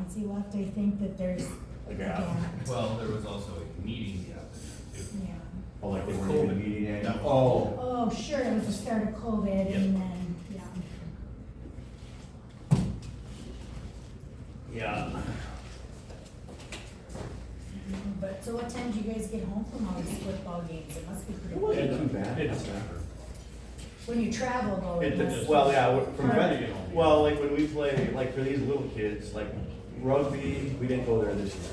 vacancy left, I think that there's a gap. Well, there was also a meeting the afternoon too. Yeah. Oh, like they It was weren't in the COVID. meeting That and, was- oh, Oh, sure, it was the start of COVID Yep. and then, yeah. yeah. But, so what time do you guys get home from all these football games? It must be pretty It wasn't late. too bad. It doesn't matter. When you travel though, it It, must. well, yeah, from, Right. well, like when we play, like for these little kids, like rugby, we didn't go there this year.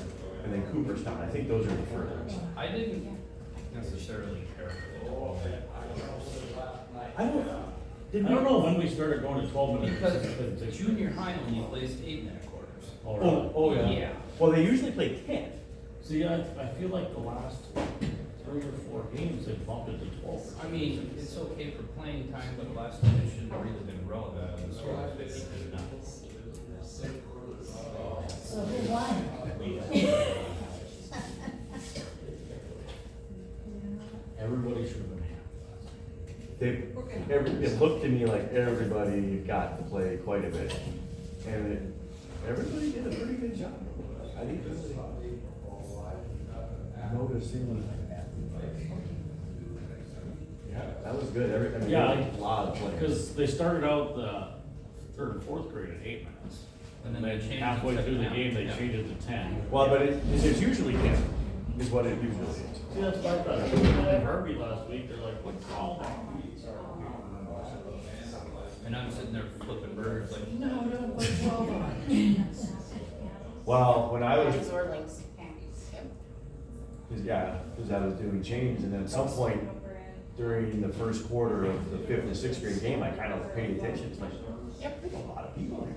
And then Cooperstown, I think those are the furthest. I didn't necessarily care for it. I don't, I don't know when we started going to 12 minutes. Because junior high only plays 8.25 quarters. All Oh, right. oh, yeah. Yeah. Well, they usually play 10. See, I feel like the last 3 or 4 games, they bumped it to 12. I mean, it's okay for playing time, but last time it shouldn't have really been relevant. The score was 50-9. So who won? Everybody should have been happy. It looked to me like everybody got to play quite a bit. And everybody did a pretty good job. I didn't really notice any. Yeah, that was good. I mean, Yeah, a lot of players. Because they started out the 3rd and 4th grade at 8 minutes. And then they changed it Halfway through the second game, they half. changed it to 10. Well, but it's usually 10, is what it usually is. See, that's what I thought. I had Herbie last week, they're like, what's wrong? And I'm sitting there flipping burgers like, no, don't put 12 on. Well, when I was, Zorlings. because I was doing changes, and then at some point during the first quarter of the 5th and 6th grade game, I kind of paid attention. It's like, Yep. there's a lot of people.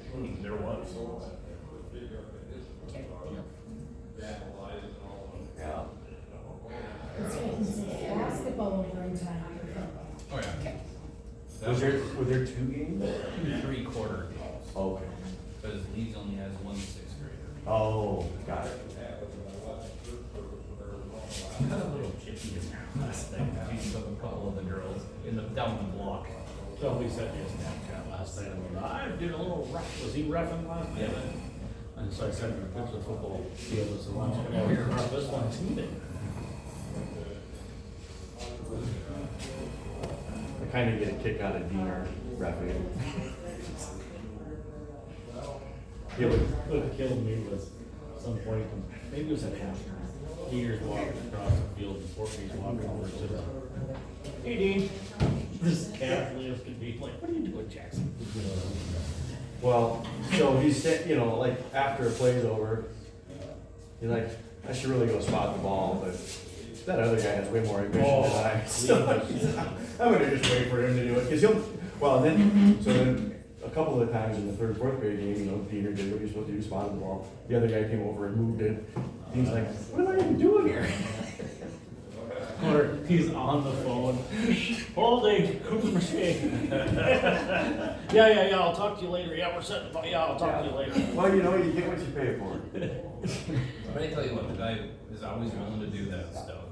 There was. Yeah. It's basketball over in time. Oh, yeah. Were there 2 games? 3-quarter games. Okay. Because Leeds only has 1 6th grader. Oh, got it. I had a little chippy in there last night. Beat up a couple of the girls down the block. Somebody sent me a Snapchat last night, and I did a little ref, was he reffing last night? And so I sent him a picture of the football field, and said, well, I'm here to this one too then. I kind of get a kick out of Diener refereeing. What killed me was some point, maybe it was at halftime. Peter's walking across the field and Courtney's walking over to the, hey Dean, this casually as could be like, what are you doing, Jackson? Well, so he said, like after a play's over, he's like, I should really go spot the ball, but that other guy has way more ambition than I. So I'm gonna just wait for him to do it, because then a couple of times in the 3rd, 4th grade game, Peter did what he was supposed to do, spotted the ball. The other guy came over and moved it. He's like, what am I even doing here? Or he's on the phone, holding, Cooper machine. Yeah, I'll talk to you later. Yeah, we're setting, yeah, I'll talk to you later. Well, you get what you pay for. But I tell you what, the guy is always willing to do that stuff.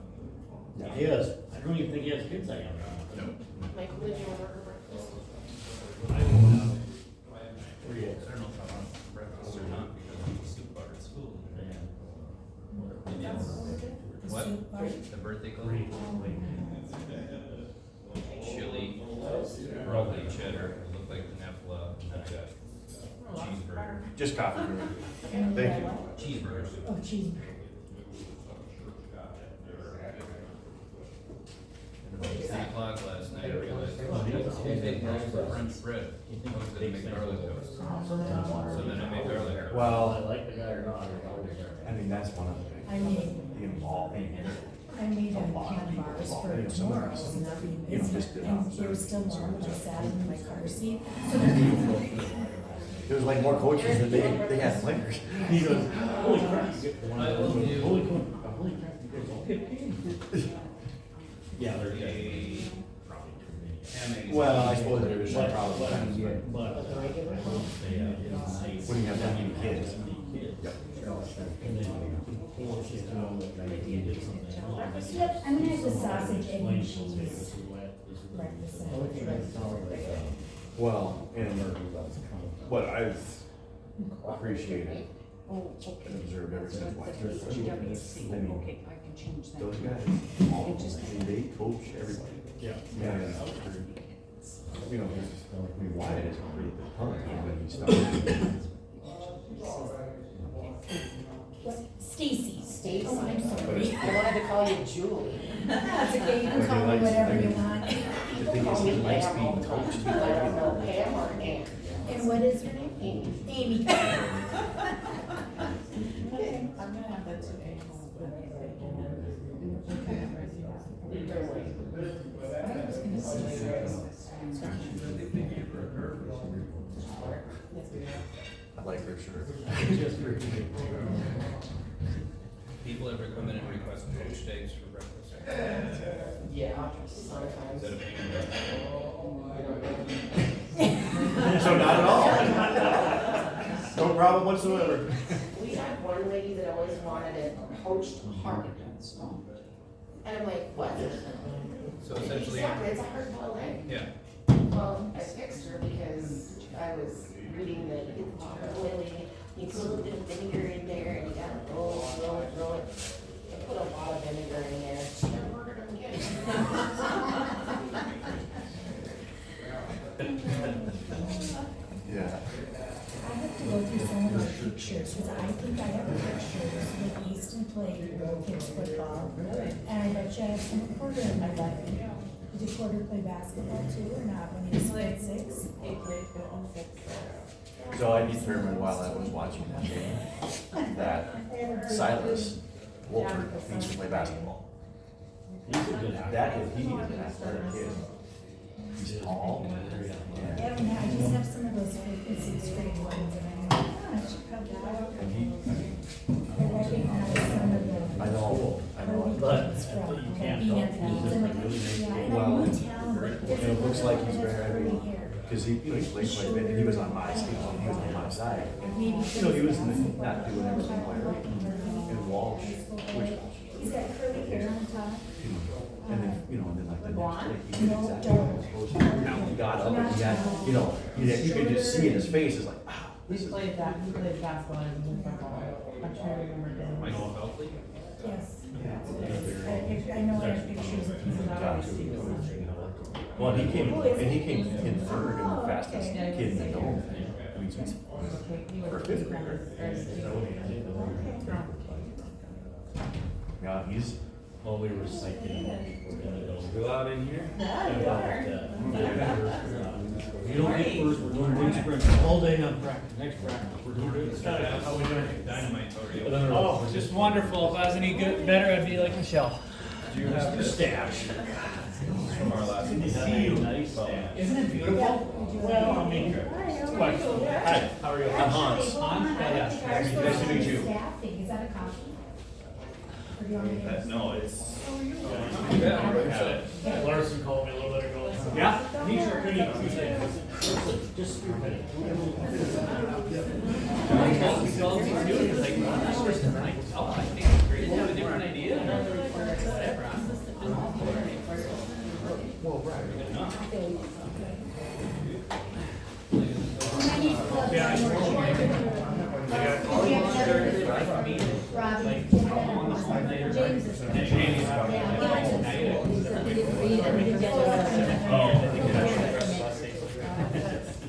He is. I don't even think he has kids that young. Nope. Michael, did you order breakfast? I don't know. Where he is. I don't know if I want breakfast or not because I'm a soup bar at school. What? Soup bar? The birthday club? Chili, broccoli cheddar, it looked like Nefla, and then I got cheeseburger. Just coffee. And Thank you. what? Cheeseburgers. Oh, cheese. At 10 o'clock last night, I realized, oh, big roast for French bread. I was gonna make garlic toast. So then I made garlic toast. I Well, like the guy or not. I mean, that's one of the things. I mean, The involvement. I made a can bars for tomorrow, and not being busy, and they were still warm when I sat in my car seat. So they're There was like more coaches than they had players. He goes, holy crap, you get one I of will those. do- Holy crap, you guys all get paid. Yeah, there's A probably too many. ham eggs. Well, I suppose there is some But, problem. but, When but, it's nice. you have that many kids. So many kids. Yep. And then, he wants you to know that he did something wrong. Yep, I'm gonna have the sausage, egg, and Explain cheese something, this is wet, this is wet. breakfast sandwich. Well, and what I've appreciated Oh, okay. and observed ever So since. Why it's they're the friends. HWC. I mean, Okay, I can change that. those guys, all of them, I mean, they coach everybody. Yeah. And, you know, I mean, Wyatt is a pretty good punt when he started. What? Stacy. Stacy. Oh, I'm sorry. I wanted to call you Julie. That's okay, you can But call he me likes- whatever I you mean, want. The thing is, he likes being coached. I don't know, Pam or Ann? And what is her name? Amy. Amy. Okay, I'm gonna have that today. I was gonna say. I like her shirt. People ever come in and request poached steaks for breakfast? Yeah, sometimes. Is that a pain in the butt? So not at all. No problem whatsoever. We had one lady that always wanted it poached heart. And I'm like, what? So essentially, Exactly, it's a hard boiled egg. yeah. Well, I fixed her because I was reading that you get the chocolate oily, you put a little bit of vinegar in there and you gotta roll it. I put a lot of vinegar in there. She never ordered them again. Yeah. I have to go through some of our pictures, because I think I have pictures with Easton playing kids football. And I bet you I have some of Porter in my life. Did Porter play basketball too, or not, when he was grade 6? So I determined while I was watching that game that Silas Wolford needs to play basketball. He's a good actor. That is, he is an athletic kid. He's tall. Yeah, I just have some of those fifth and sixth grade ones, and I'm like, oh, I should probably. And he, I recognize some of the. I know, But kids from you can't being tell. at the games, I'm like, yeah, and I Well, knew town, but there's and it looks like he's a very, I curly mean, hair. because he played quite a bit, and he was on my team, he was on my side. Maybe You know, he was not doing everything quite right. And Walsh, which, He's got curly hair on top. and then, you know, and then like the next play, he did exactly what he was supposed to do. Now he got up and he had, you know, you could just see in his face, it's like, ah, We played that, he played basketball and football. I'm trying to remember then. Michael Feltley? Yes. I know I have pictures of him. well, and he came in third in the fastest kid in the dome. I mean, he's for a fifth grader. Yeah, he's, Well, we were cycling. Go out in here? You don't get first, we're doing one sprint all day on practice, next practice, we're doing it. How we doing? Dynamite, how are you? Oh, just wonderful. If I was any good, better, I'd be like Michelle. Do you have this Stash. from our last? Nice stash. Isn't it beautiful? Well, I mean, quite. Hi, how are you? I'm Hans. Nice to meet you. Staffing, is that a coffee? Or do you want me to? No, it's. Larson called me a little bit ago. Yeah? He's your pretty, just stupid. Oh, I think it's great. Have a different idea. Whatever. well, right. I need to pull up one more chair. We have another Robbie. James is. Yeah, he went to school, so he didn't read it. We didn't get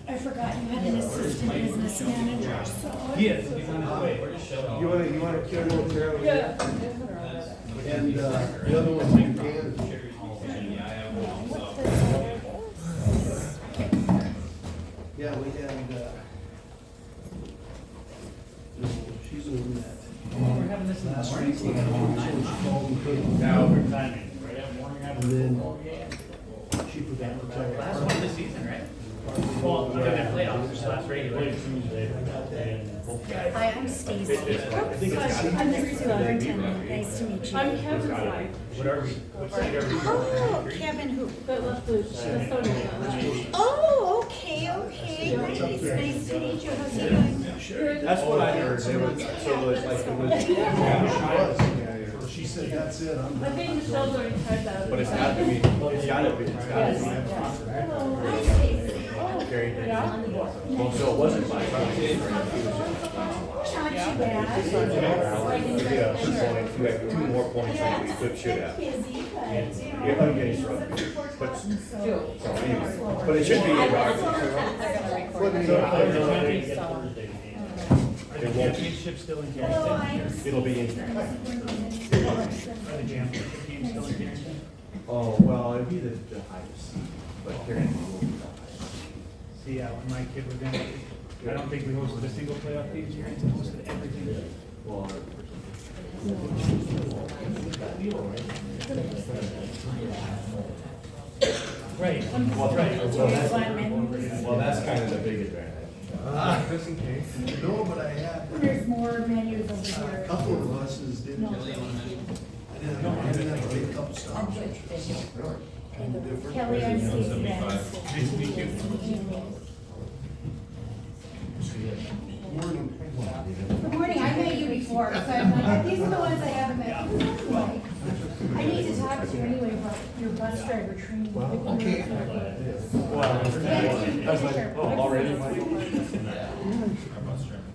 I forgot you had an assistant business manager, so. Yes, he's on his way. We're just showing off. You wanna kill one Carol? Yeah. And, the other one, you can. Yeah, I have one, so. Yeah, we had, she's in that. We're having this in the Last morning. week, we had one, so she called and couldn't. Now, we're timing, right at morning after. And then she forgot to tell her. Last one of the season, right? Well, we did the playoffs, this last regular. Played Tuesday, and. Hi, I'm Stacy. I think it's got. I'm Sue Arrington. Nice to meet you. I'm Kevin's wife, What are we, what state are we? Oh, Kevin who? that left the Fessenden. Oh, okay. Nice to meet you. How's it going? That's what I heard, it was, so it's like, it was, She said, that's it, I'm I done. think Michelle's already tried that. but it's gotta be, it's gotta be. Hello. Hi, Stacy. Oh, Carrington. Yeah. Well, so it wasn't my son. Not too bad. Yeah, you have 2 more points than we should have. Busy, but, Yeah, I'm getting struck. But, so. so anyway, but it should be in Rocky. So, the championship still in Hello, Carrington? It'll be in. Are the championship games still in Carrington? Oh, well, it'd be the highest, but Carrington will be the highest. See, yeah, when my kid was in, I don't think we hosted a single playoff game here, we hosted everything. Well, Right, well, right. well, that's kind of the big advantage. Just in case. No, but I had, There's more menus over a here. couple of buses didn't. No. I didn't have a big couple stops. Kelly, I'm Stacy. 75. Nice to meet you. Morning. Good morning, I met you before, so I'm like, these are the ones I haven't met. Who's that like? I need to talk to you anyway about your bus driver training. Okay. Well, I was like, oh, already?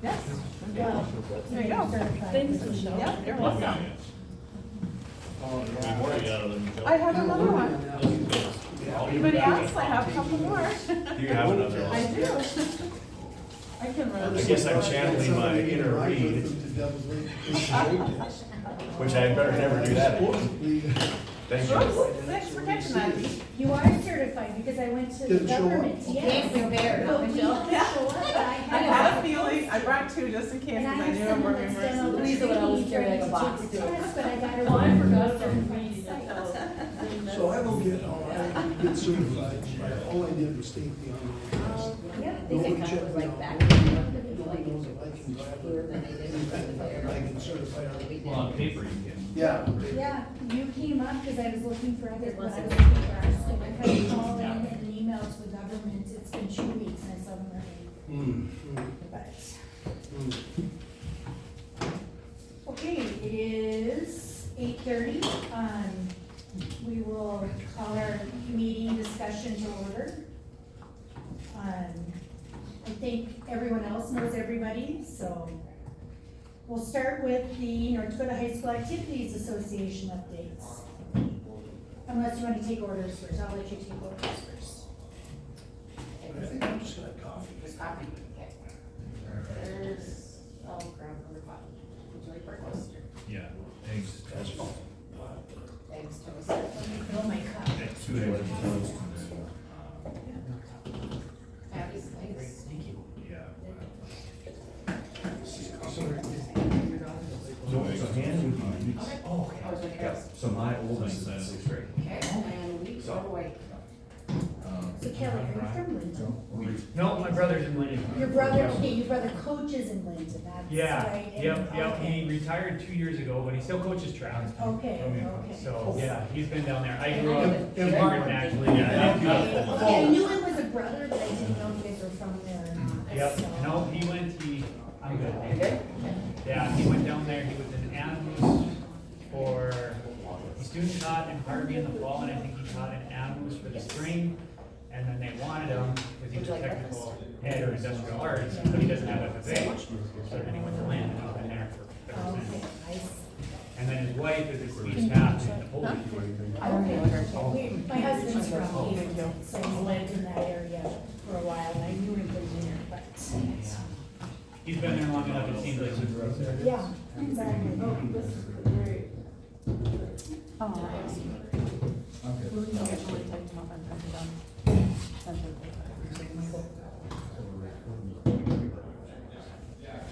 Yes. There you go. Thanks, Michelle. Yep, you're welcome. I have another one. Anybody else? I have a couple more. You have another I one. do. I can run. I guess I'm channeling my inner read, which I better never do that again. Thank you. Oops, thanks for catching that. You are certified because I went to the Didn't show up. government, yes. Can't compare, But we Michelle. didn't show up, but I I had. had a feeling, I brought two just in case, And I because I have knew I'm someone working that's done all for. the Lisa would always training, carry like a to box take to the it. test, but I got her. Oh, I forgot from from my reading site. So I will get certified. All I did was take the online test. Yep. I think it kind of was like back. Nobody knows if I can drive it. I can certify it. Well, on paper you can. Yeah. Yeah, you came up because I was looking for others, when I was looking for us, so I had to call in and email to the government, it's been 2 weeks and I still haven't heard anything, but. Okay, it is 8:30, we will call our meeting discussion to order. I think everyone else knows everybody, so. We'll start with the North Dakota High School Activities Association updates. Unless you want to take orders first, I'll let you take orders first. I think I'm just gonna have coffee. Just coffee. Okay. There's, I'll grab another pot. Would you like breakfast? Yeah, eggs. Eggs, toast. Fill my cup. Two eggs. Patties, eggs. Yeah. So hand would be, Oh, okay. yeah, so my oldest is in 6th grade. Okay, and we go away. So Kelly, are you from Linton? No, my brother's in Lincoln. Your brother, okay, your brother coaches in Linton, that's Yeah, right? and- yep, he okay. retired 2 years ago, but he still coaches track. Okay, okay. So, yeah, he's been down there. I grew up in Martin, actually, yeah. Okay, I knew it was a brother, but I didn't know you guys were from there or not. Yep, so. no, I'm good. Good? Yeah, he went down there, he was in Adams for, he student taught in Harvey in the fall, and I think he taught in Adams for the spring. And then they wanted him, because he was a technical head or industrial arts, but he doesn't have FFA. So then he went to Lynn, and he's been there for ever Okay, since. nice. And then his wife is a speech path in Napoleon. My husband's from Linton, so he lived in that area for a while, and I knew him from there, but. He's been there long enough, it seems like he grew up there. Yeah, exactly. Oh, this is great. Oh.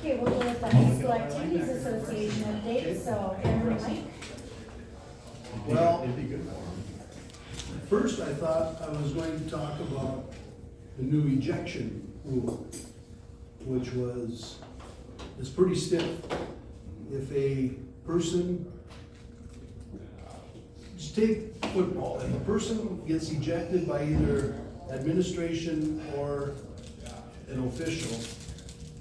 Okay, we'll go with the High School Activities Association update, so Aaron, Mike. Well, It'd be good for him. first I thought I was going to talk about the new ejection rule, which is pretty stiff. If a person, just take football, if a person gets ejected by either administration or an official,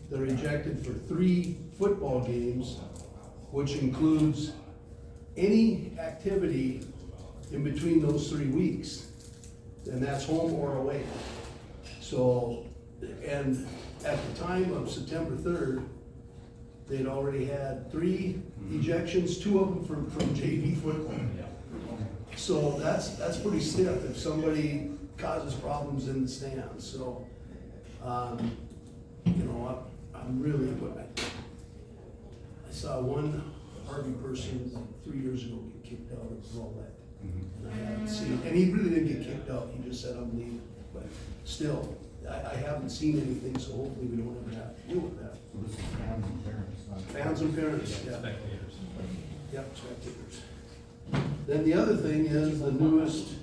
they're ejected for 3 football games, which includes any activity in between those 3 weeks, and that's home or away. So, and at the time of September 3rd, they'd already had 3 ejections, 2 of them from JV football. So that's pretty stiff if somebody causes problems in the stands. So, you know, I'm really, I saw one Harvey person 3 years ago get kicked out of Roulette. And I haven't seen, and he really didn't get kicked out, he just said, I'm leaving. But still, I haven't seen anything, so hopefully we don't ever have to deal with that. So this is fans and parents, not. Fans and parents, yeah. Spectators. Yep, spectators. Then the other thing is the newest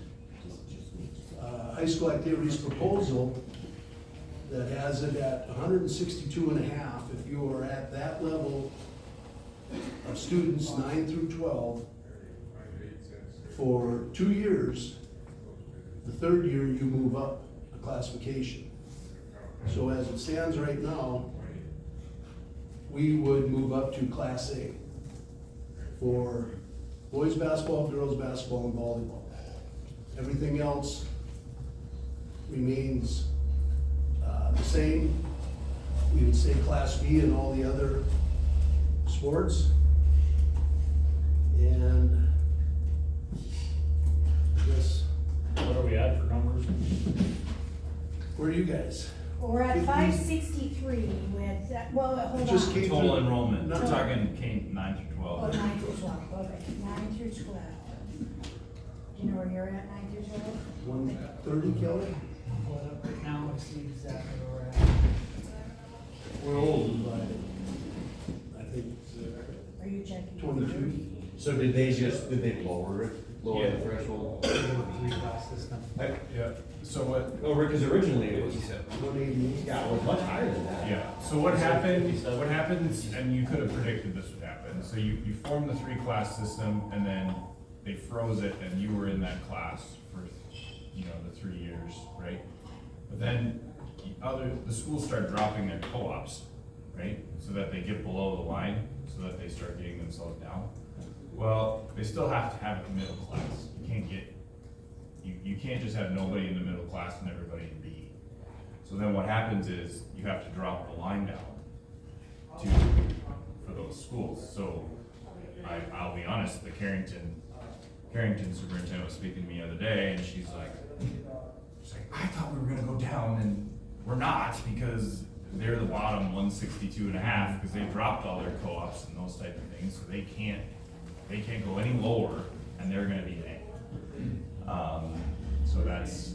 high school activities proposal that has it at 162.5. If you are at that level of students 9 through 12 for 2 years, the 3rd year you move up a classification. So as it stands right now, we would move up to Class A for boys basketball, girls basketball, and volleyball. Everything else remains the same. We would say Class B in all the other sports. And I guess, What are we at for numbers? where are you guys? We're at 563 with, well, hold Just on. keep- Total enrollment, we're No. talking K 9 through Oh, 12. 9 through 12, okay, 9 through 12. Do you know where you're at, 9 through 12? 130, Kelly? Pull it up right now to see exactly where we're at. We're old. I think Are you checking? 22. So did they lower it, lower the Yeah. threshold? Three class system. Yeah, so what, Oh, because originally it was, 188. yeah, it was much higher than that. yeah, so what happens, and you could have predicted this would happen, so you formed the 3-class system, and then they froze it, and you were in that class for, you know, the 3 years, right? But then the schools start dropping their co-ops, right, so that they get below the line, so that they start getting themselves down. Well, they still have to have a middle class, you can't just have nobody in the middle class and everybody in B. So then what happens is you have to drop the line down for those schools. So I'll be honest, the Carrington superintendent was speaking to me the other day, and she's like, I thought we were gonna go down, and we're not, because they're the bottom 162.5, because they dropped all their co-ops and those type of things, so they can't go any lower, and they're gonna be A. So that's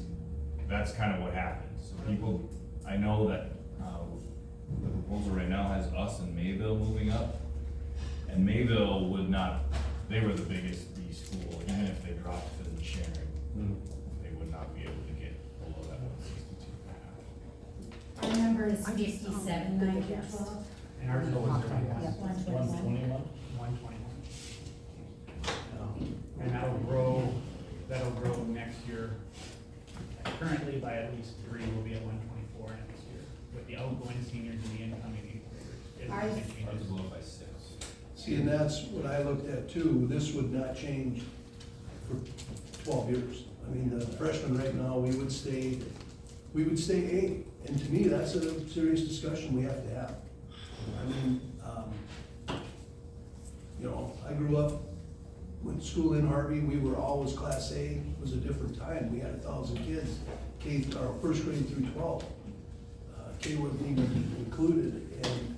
kind of what happens. So people, I know that, the proposal right now has us and Mayville moving up, and Mayville would not, they were the biggest B school, even if they dropped to the sharing, they would not be able to get below that 162.5. Our number is 57, 9 through 12. And ours is always 21. Yeah, 121. 121. And that'll grow next year. Currently by at least 3, we'll be at 124 next year, with the outgoing seniors and the incoming 8th Ours- graders. I was below by 6. See, and that's what I looked at too. This would not change for 12 years. I mean, the freshmen right now, we would stay A. And to me, that's a serious discussion we have to have. I mean, you know, I grew up, went to school in Harvey, we were always Class A. It was a different time. We had 1,000 kids, our first grade through 12. K wasn't even included, and,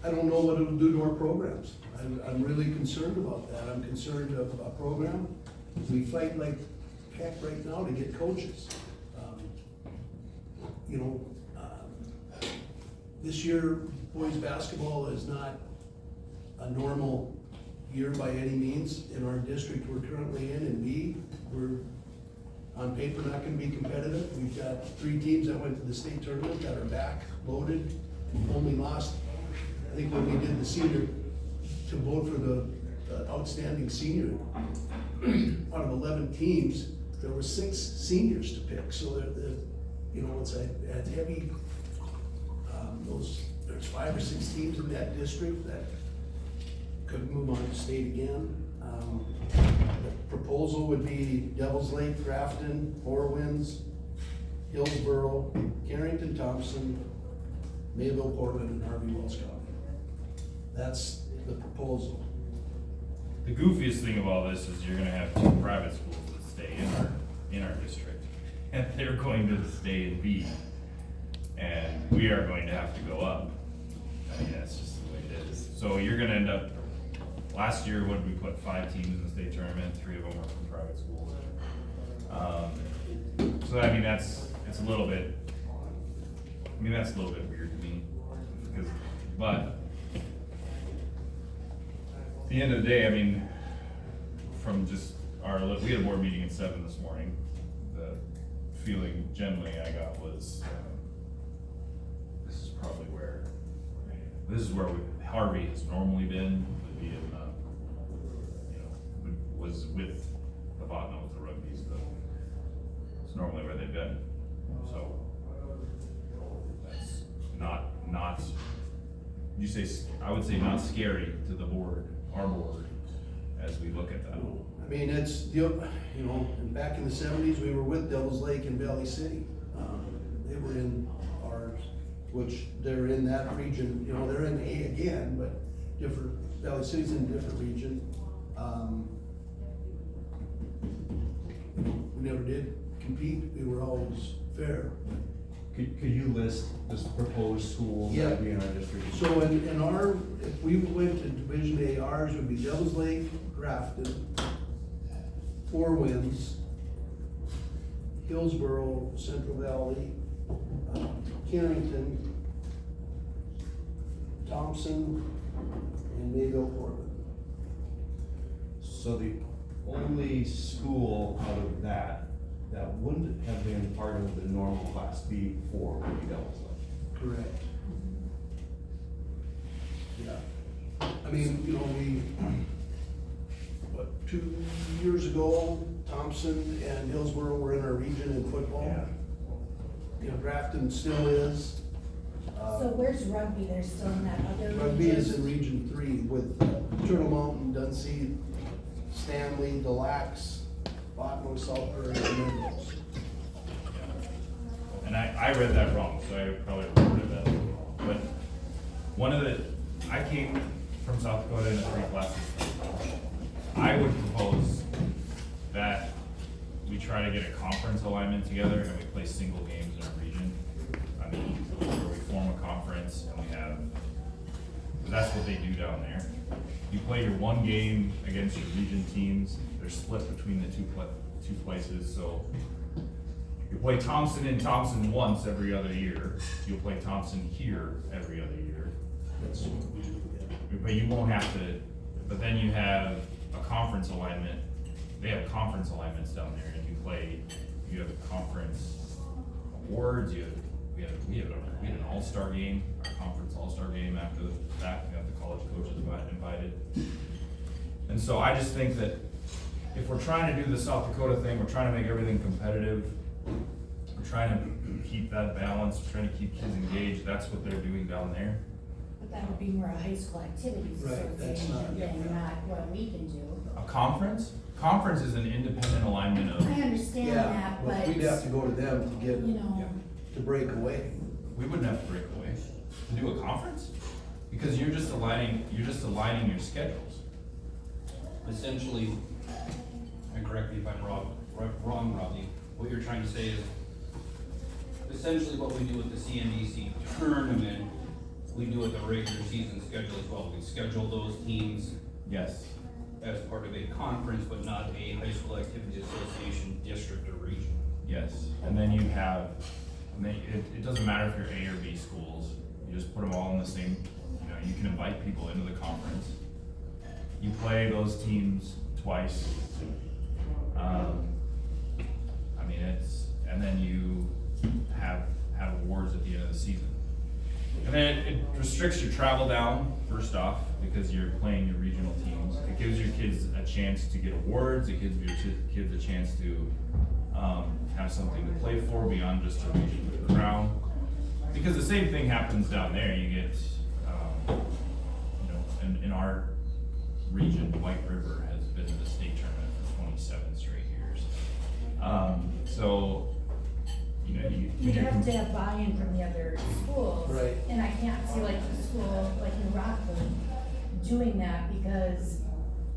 I don't know what it'll do to our programs. I'm really concerned about that. I'm concerned of a program. We fight like heck right now to get coaches. You know, this year, boys basketball is not a normal year by any means. In our district we're currently in B, we're on paper not gonna be competitive. We've got 3 teams that went to the state tournament that are back loaded. Only lost, I think when we did the senior, to vote for the outstanding senior, out of 11 teams, there were 6 seniors to pick. So you know, it's a heavy, there's 5 or 6 teams in that district that could move on to state again. The proposal would be Devils Lake, Grafton, Four Winds, Hillsborough, Carrington, Thompson, Mayville, Portland, and Harvey, Wells County. That's the proposal. The goofiest thing of all this is you're gonna have two private schools that stay in our district, and they're going to stay in B. And we are going to have to go up. I mean, that's just the way it is. So you're gonna end up, last year, what did we put, 5 teams in the state tournament, 3 of them were from private schools. So I mean, it's a little bit, that's a little bit weird to me, but at the end of the day, I mean, from just we had a board meeting at 7 this morning. The feeling generally I got was, this is where Harvey has normally been, would be in, was with the Botnos, the rugbies, it's normally where they've been. So, that's not, I would say not scary to the board, our board, as we look at that. I mean, it's, and back in the 70s, we were with Devils Lake and Valley City. They were in ours, which they're in that region, they're in A again, but different, Valley City's in a different region. We never did compete, we were always fair. Could you list this proposed schools Yeah. that would be in our district? So in our, if we went to Division A, ours would be Devils Lake, Grafton, Four Winds, Hillsborough, Central Valley, Carrington, Thompson, and Mayville, Portland. So the only school out of that wouldn't have been part of the normal Class B before would be Devils Lake. Correct. Yeah. I mean, we, 2 years ago, Thompson and Hillsborough were in our region in football. Grafton still is. So where's rugby? They're still in that other region? Rugby is in Region 3 with Turtle Mountain, Dunseith, Stanley, Des Lacs, Botmo, South Dakota, and Minneapolis. And I read that wrong, so I probably reported that. But I came from South Dakota in a 3-class system. I would propose that we try to get a conference alignment together and we play single games in our region. I mean, where we form a conference and we have, because that's what they do down there. You play your one game against your region teams. They're split between the two places, so you play Thompson and Thompson once every other year. You'll play Thompson here every other year. But you won't have to, but then you have a conference alignment. They have conference alignments down there, and you have conference awards, we had an all-star game, our conference all-star game after that, we got the college coaches invited. And so I just think that if we're trying to do the South Dakota thing, we're trying to make everything competitive, we're trying to keep that balance, we're trying to keep kids engaged, that's what they're doing down there. But that would be more a high school activities Right, that's association not- than not what we can do. A conference? Conference is an independent alignment of, I understand that, but, We'd have to go to them to get, to break away. we wouldn't have to break away to do a conference, because you're just aligning your schedules. Essentially, and correct me if I'm wrong, Robbie, what you're trying to say is, essentially what we do with the CNDC tournament, we do with the regular season schedule as well. We schedule those teams Yes. as part of a conference, but not a high school activity association district or region. Yes, and then you have, it doesn't matter if you're A or B schools, you just put them all in the same, you can invite people into the conference. You play those teams twice. And then you have awards at the end of the season. And then it restricts your travel down, first off, because you're playing your regional teams. It gives your kids a chance to get awards, it gives your kids a chance to have something to play for beyond just a region with the crown. Because the same thing happens down there, you get, in our region, White River has to have buy-in from the other schools. Right. And I can't see like the school, like New Rockford, doing that because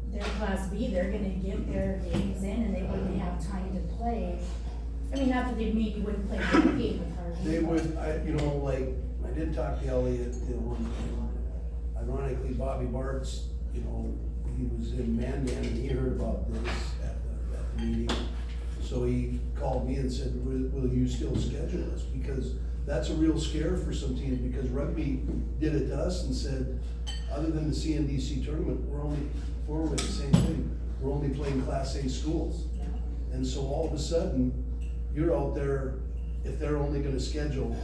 they're Class B, they're gonna get their games in and they wouldn't have time to play. I mean, not that they maybe wouldn't play one game with Harvey. They would, I did talk to Elliot, and ironically, Bobby Bartz, he was in Mandan and he heard about this at the meeting. So he called me and said, will you still schedule us? Because that's a real scare for some teams, because rugby did it to us and said, other than the CNDC tournament, we're the same thing. We're only playing Class A schools. And so all of a sudden, you're out there, if they're only gonna schedule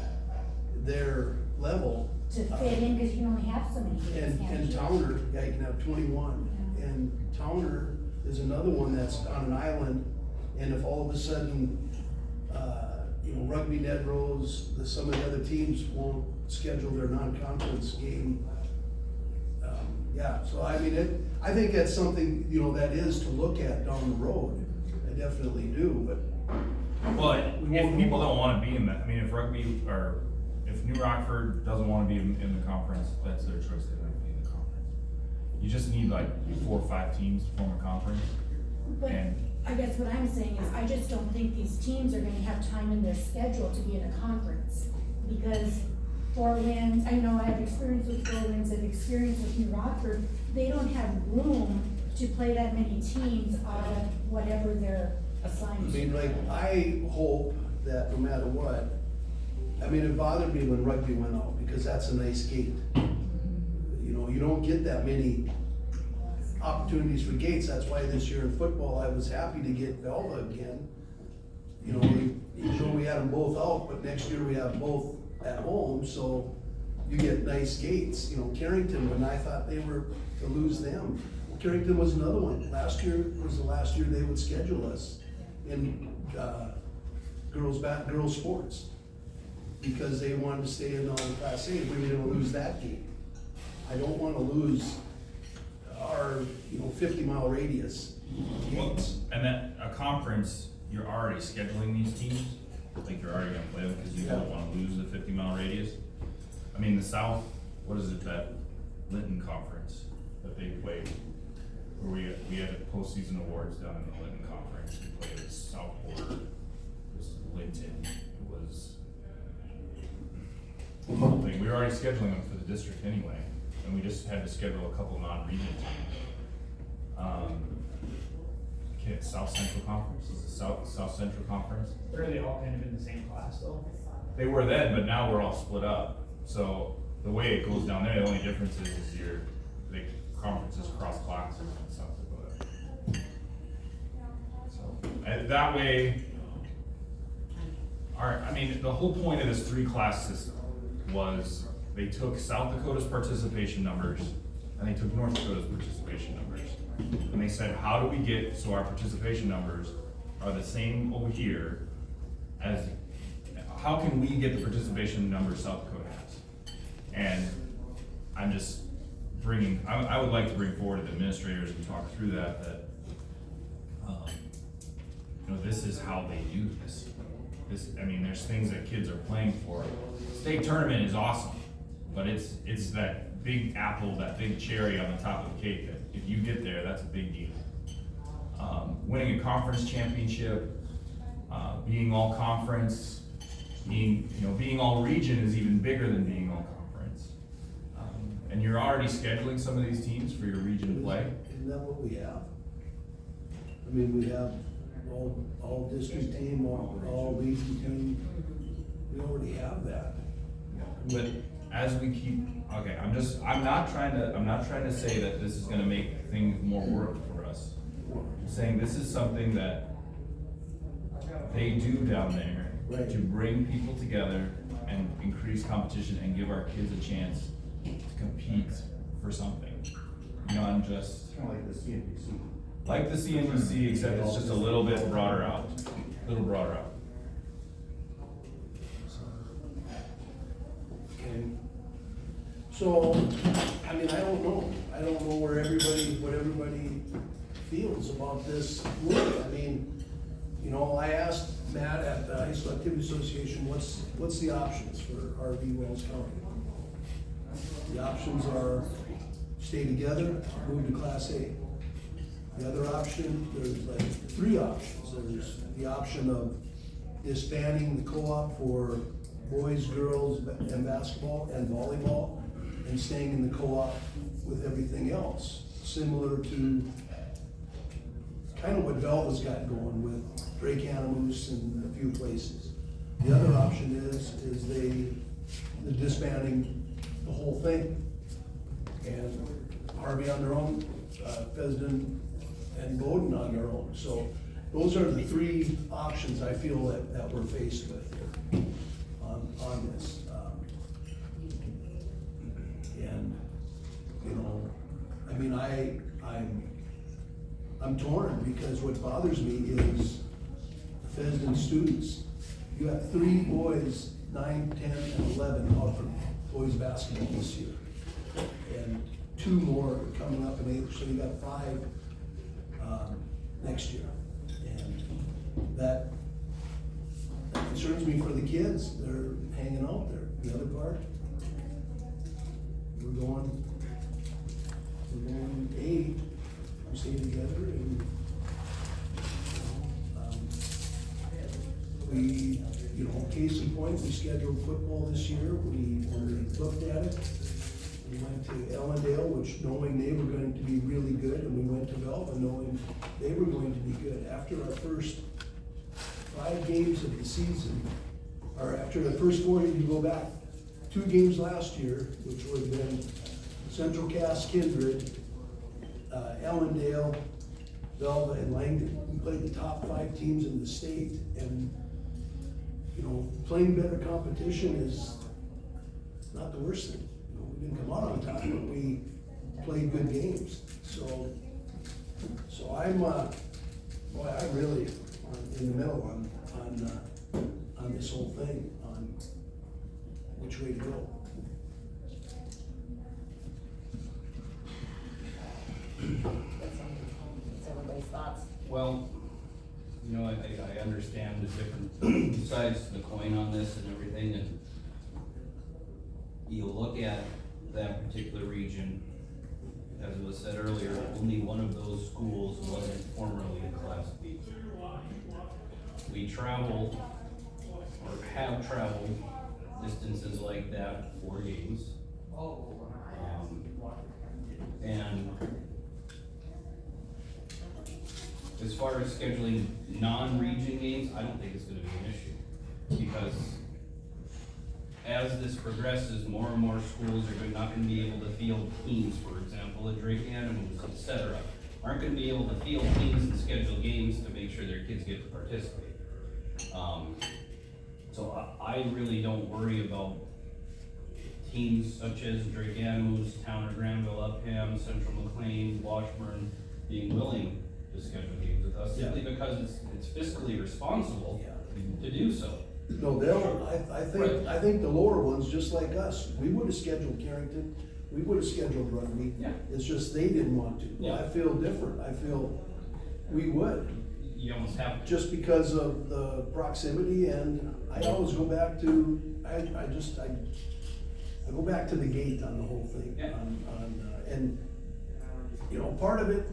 their level. To fit in, cause you can only have so many games, can't And you? Towner, you can have 21. Yeah. And Towner is another one that's on an island, and if all of a sudden, Rugby Ned Rose, some of the other teams won't schedule their non-conference game. So I mean, I think that's something, that is to look at down the road. I definitely do, but. Well, We if won't people know. don't wanna be in that, I mean, if rugby, or if New Rockford doesn't wanna be in the conference, that's their choice, they don't be in the conference. You just need like 4 or 5 teams to form a conference, But and I guess what I'm saying is, I just don't think these teams are gonna have time in their schedule to be in a conference. Because Four Winds, I know I have experience with Four Winds, I've experienced with New Rockford, they don't have room to play that many teams out of whatever they're I assigned mean, to. I hope that no matter what, it bothered me when rugby went out, because that's a nice gate. You don't get that many opportunities for gates, that's why this year in football, I was happy to get Velva again. Even though we had them both out, but next year we have both at home, so you get nice gates. Carrington, when I thought they were to lose them, Carrington was another one. Last year was the last year they would schedule us in girls sports, because they wanted to stay in all the Class A. We were gonna lose that game. I don't wanna lose our 50-mile radius gates. and that, a conference, you're already scheduling these teams, like you're already gonna play them, cause you don't wanna lose the 50-mile radius. I mean, the South, what is it, that Linton conference that they played, where we had a postseason awards down in the Linton conference, we played with Southport, it was Linton, it was the whole thing, we were already scheduling them for the district anyway, and we just had to schedule a couple non-region teams. South Central Conference, is the South Central Conference? Are they all kind of in the same class though? They were then, but now we're all split up. So the way it goes down there, the only difference is the conferences cross classes in South Dakota. So that way, the whole point of this 3-class system was they took South Dakota's participation numbers and they took North Dakota's participation numbers. And they said, how do we get so our participation numbers are the same over here as, how can we get the participation numbers South Dakota has? And I'm just I would like to bring forward to the administrators and talk through that this is how they do this. There's things that kids are playing for. State tournament is awesome, but it's that big apple, that big cherry on the top of the cake that if you get there, that's a big deal. Winning a conference championship, being all conference, being all region is even bigger than being all conference. And you're already scheduling some of these teams for your region play. Isn't that what we have? We have all district team, all region team. We already have that. But as we keep, I'm not trying to say that this is gonna make things more work for us. I'm saying this is something that they do down there Right. to bring people together and increase competition and give our kids a chance to compete for something. Beyond just Kind of like the CNBC. like the CNBC, except it's just a little bit broader out, Okay. So, I don't know. I don't know what everybody feels about this move. You know, I asked Matt at the High School Activity Association, what's the options for RV Wells County? The options are stay together, move to Class A. The other option, there's like three options. There's the option of disbanding the co-op for boys, girls, and basketball and volleyball, and staying in the co-op with everything else, similar to kind of what Velva's got going with Drake Animus and a few places. The other option is the disbanding the whole thing, and Harvey on their own, Fessenden and Bowden on their own. So those are the three options I feel that we're faced with here on this. And, you know, I mean, I'm torn because what bothers me is the Fessenden students. You have 3 boys, 9, 10, and 11 out for boys basketball this year. And 2 more coming up in April, so you got 5 next year. And that concerns me for the kids. They're hanging out there. The other part, we're going we stay together, and we, you know, case in point, we scheduled football this year. We looked at it. We went to Ellendale, which knowing they were going to be really good, and we went to Velva knowing they were going to be good. After our first 5 games of the season, or after the first 4, you go back 2 games last year, which would have been Central Cass, Kindred, Ellendale, Velva, and Langdon. We played the top 5 teams in the state, and you know, playing better competition is not the worst thing. You know, we didn't come out on top, but we played good games. So I'm, boy, I'm really in the middle on this whole thing, on which way to go. That's everybody's thoughts. Well, you know, I understand the different sides to the coin on this and everything, and you look at that particular region, as it was said earlier, only one of those schools wasn't formerly in Class B. We travel, or have traveled, distances like that for games. And as far as scheduling non-region games, I don't think it's gonna be an issue. Because as this progresses, more and more schools are not gonna be able to field teams, for example, at Drake Animals, etc. Aren't gonna be able to field teams and schedule games to make sure their kids get to participate. So I really don't worry about teams such as Drake Animals, Town of Granville, Upham, Central McLean, Washburn being willing to schedule games with us, simply because it's fiscally responsible to do so. No, I think the lower ones, just like us, we would have scheduled Carrington, we would have scheduled Rugby. Yeah. It's just they didn't want to. Yeah. I feel different. I feel we would. You almost have to. Just because of the proximity, and I always go back to, I go back to the gate on the whole thing. Yeah. And, you know, part of it,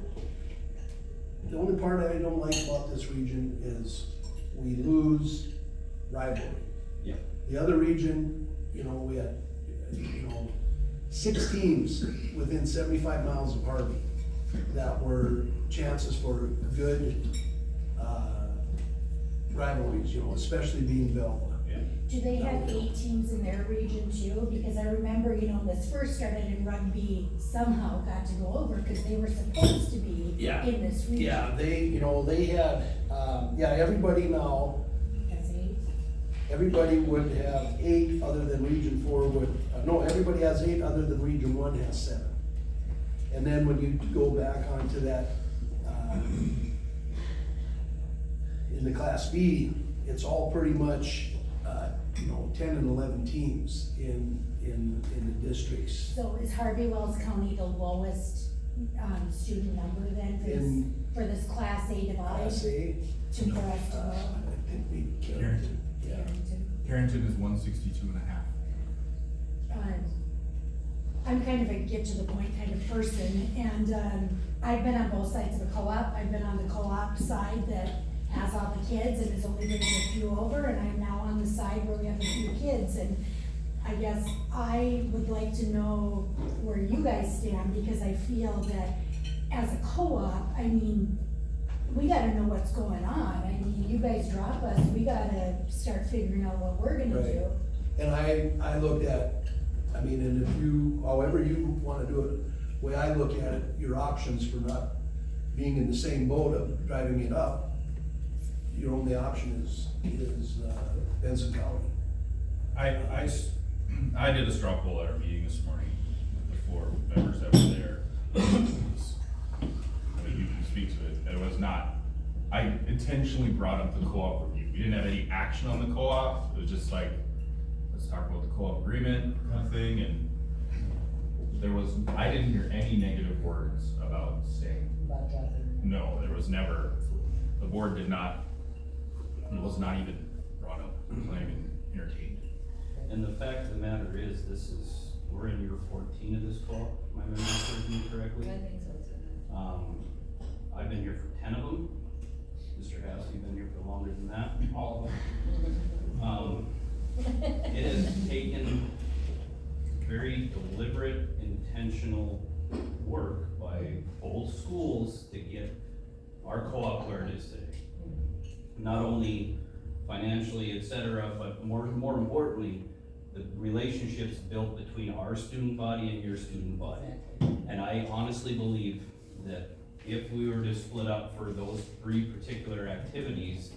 the only part I don't like about this region is we lose rivalry. Yeah. The other region, you know, we had, 6 teams within 75 miles of Harvey that were chances for good rivalries, you know, especially being Velva. Do they have 8 teams in their region too? Because I remember, when this first started in Rugby, somehow got to go over because they were supposed to be in this region. Yeah, they had, everybody now, Has 8? everybody would have 8 other than Region 4 would, everybody has 8 other than Region 1 has 7. And then when you go back onto that, in the Class B, it's all pretty much, 10 and 11 teams in the districts. So is Harvey Wells County the lowest student number then for this Class A divide Class A, to for us to go? I think maybe Carrington, yeah. Carrington? Carrington is 162.5. I'm kind of a get to the point kind of person, and I've been on both sides of the co-op. I've been on the co-op side that has all the kids and is only bringing a few over, and I'm now on the side where we have a few kids, and I guess I would like to know where you guys stand, because I feel that as a co-op, I mean, we gotta know what's going on. I mean, you guys drop us, we gotta start figuring out what we're gonna Right. do. And I looked at, I mean, and if you, however you wanna do it, the way I look at it, your options for not being in the same boat of driving it up, your only option is Benson County. I did a straw poll at our meeting this morning with the 4 members that were there. I mean, you can speak to it. It was not, I intentionally brought up the co-op review. We didn't have any action on the co-op. It was just like, let's talk about the co-op agreement kind of thing, and I didn't hear any negative words about staying. No, there was never, the board did not, it was not even brought up, not even entertained. And the fact of the matter is, we're in year 14 of this co-op, if my memory serves me correctly. I think so too. I've been here for 10 of them. Mr. Haas, you've been here for longer than that, all of them. It has taken very deliberate, intentional work by both schools to get our co-op where it is today. Not only financially, et cetera, but more importantly, the relationships built between our student body and your student body. And I honestly believe that if we were to split up for those 3 particular activities,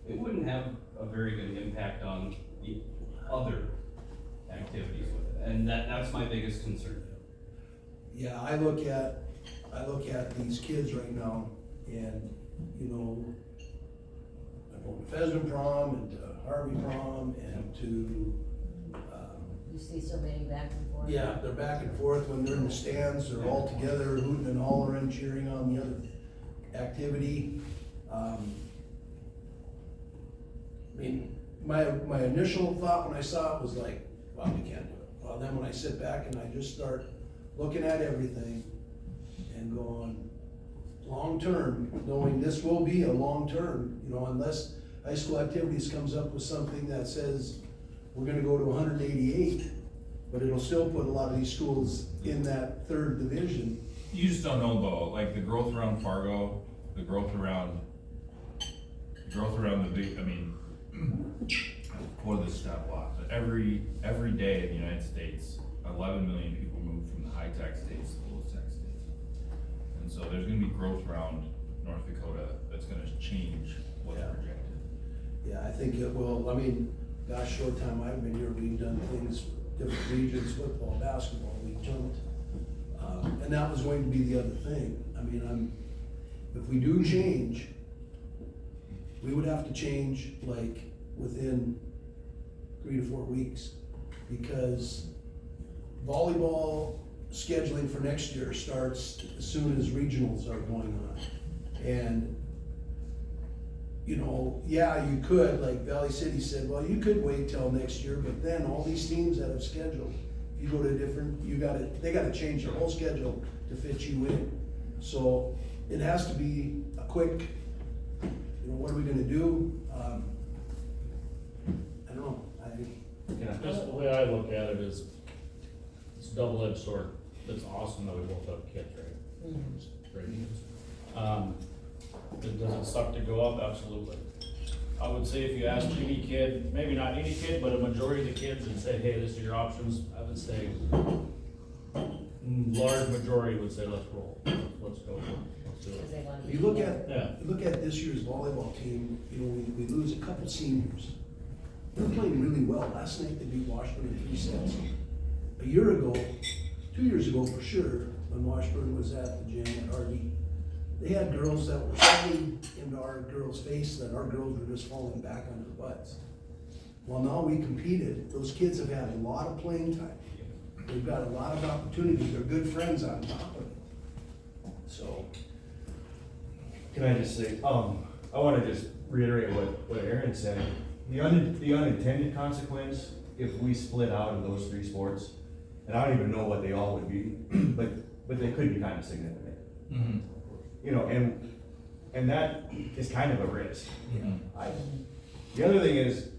it wouldn't have a very good impact on the other activities with it. And that's my biggest concern. Yeah, I look at these kids right now, and, you know, I'm going to Fessenden prom, and to Harvey prom, and to, You see so many back and forth. yeah, they're back and forth when they're in the stands, they're all together, hooting and hollering, cheering on the other activity. I mean, my initial thought when I saw it was like, wow, we can't do it. Well, then when I sit back and I just start looking at everything and going, long-term, knowing this will be a long-term, you know, unless high school activities comes up with something that says we're gonna go to 188, but it'll still put a lot of these schools in that 3rd division. You just don't know though, like the growth around Fargo, the growth around the big, I mean, what is this stat block? Every day in the United States, 11 million people move from the high-tech states to the low-tech states. And so there's gonna be growth around North Dakota that's gonna change what's Yeah. projected. Yeah, I think it will. I mean, gosh, short time I've been here, we've done things, different regions, football, basketball, we jumped. And that was going to be the other thing. I mean, if we do change, we would have to change like within 3 to 4 weeks, because volleyball scheduling for next year starts as soon as regionals are going on. And, you know, yeah, you could, like Valley City said, well, you could wait till next year, but then all these teams that have scheduled, you go to a different, they gotta change their whole schedule to fit you in. So it has to be a quick, you know, what are we gonna do? I don't know, Just the way I look at it is, it's a double-edged sword. It's awesome that we both have kids, right? It's great news. Does it suck to go up? Absolutely. I would say if you ask any kid, maybe not any kid, but a majority of the kids, and say, hey, this are your options, I would say, large majority would say, let's roll, let's go, let's do Because it. they want to. you look at, Yeah. you look at this year's volleyball team, you know, we lose a couple seniors. They're playing really well. Last night they beat Washburn in 3 sets. A year ago, 2 years ago for sure, when Washburn was at the gym at Hardy, they had girls that were shoving into our girls' face that our girls were just falling back on their butts. Well, now we competed. Those kids have had a lot of playing time. They've got a lot of opportunity. They're good friends on top of it. So, Can I just say, I wanna just reiterate what Aaron said. The unintended consequence, if we split out of those three sports, and I don't even know what they all would be, but they could be kind of significant. Mhm. You know, and that is kind of a risk. Mhm. The other thing is,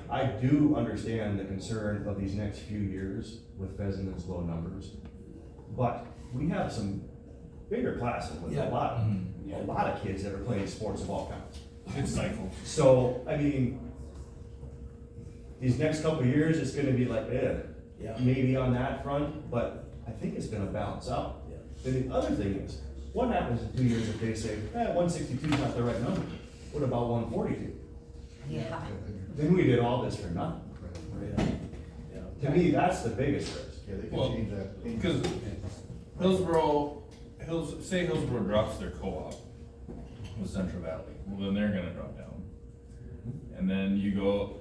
I do understand the concern of these next few years with Fessenden's low numbers, but we have some bigger classes with Yeah. a lot of kids that are playing sports of all kinds. It's cycles. So, I mean, these next couple of years, it's gonna be like, yeah. maybe on that front, but I think it's gonna balance out. Yeah. Then the other thing is, what happens in 2 years if they say, 162 is not the right number? What about 142? Yeah. Then we did all this for nothing. To me, that's the biggest risk. Yeah, they Well, can change that. Because say Hillsborough drops their co-op with Central Valley, well, then they're gonna drop down. And then you go,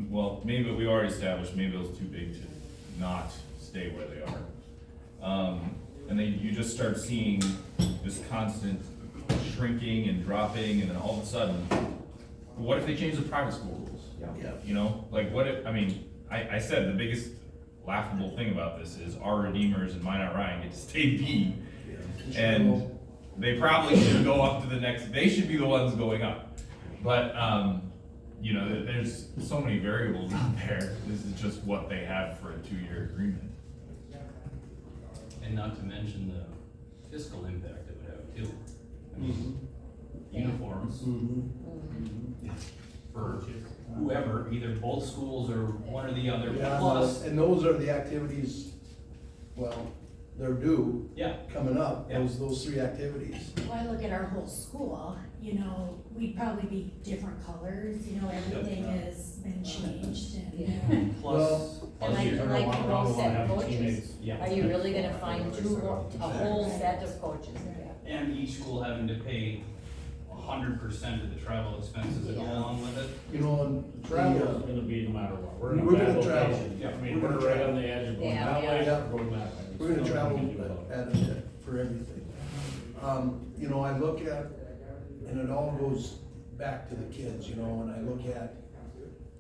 well, maybe we already established, maybe it was too big to not stay where they are. And then you just start seeing this constant shrinking and dropping, and then all of a sudden, what if they change the private school rules? Yeah. You know, like what if, I mean, I said the biggest laughable thing about this is our Redeemers and Minot Ryan get to stay B. And they probably should go up to the next, they should be the ones going up. But, you know, there's so many variables out there. This is just what they have for a 2-year agreement. And not to mention the fiscal impact it would have too. I mean, uniforms for whoever, either both schools or one or the other, Yeah, plus, and those are the activities, well, they're due, yeah. coming up, Yeah. those three activities. Well, I look at our whole school, you know, we'd probably be different colors, you know, everything has been changed and. Plus, And like, Turn like around, Paul wanna said, have coaches, teammates. are you really gonna find a whole set of coaches? and each school having to pay 100% of the travel expenses that go Yeah. along with it. You know, and Travel the, is gonna be no matter what. We're in We're a bad gonna travel. location. Yeah. I mean, We're we're gonna right travel. on the edge of going Yeah, that way, yeah. or going that way. we're gonna There's travel nothing we can do about it. at it for everything. You know, I look at, and it all goes back to the kids, you know, and I look at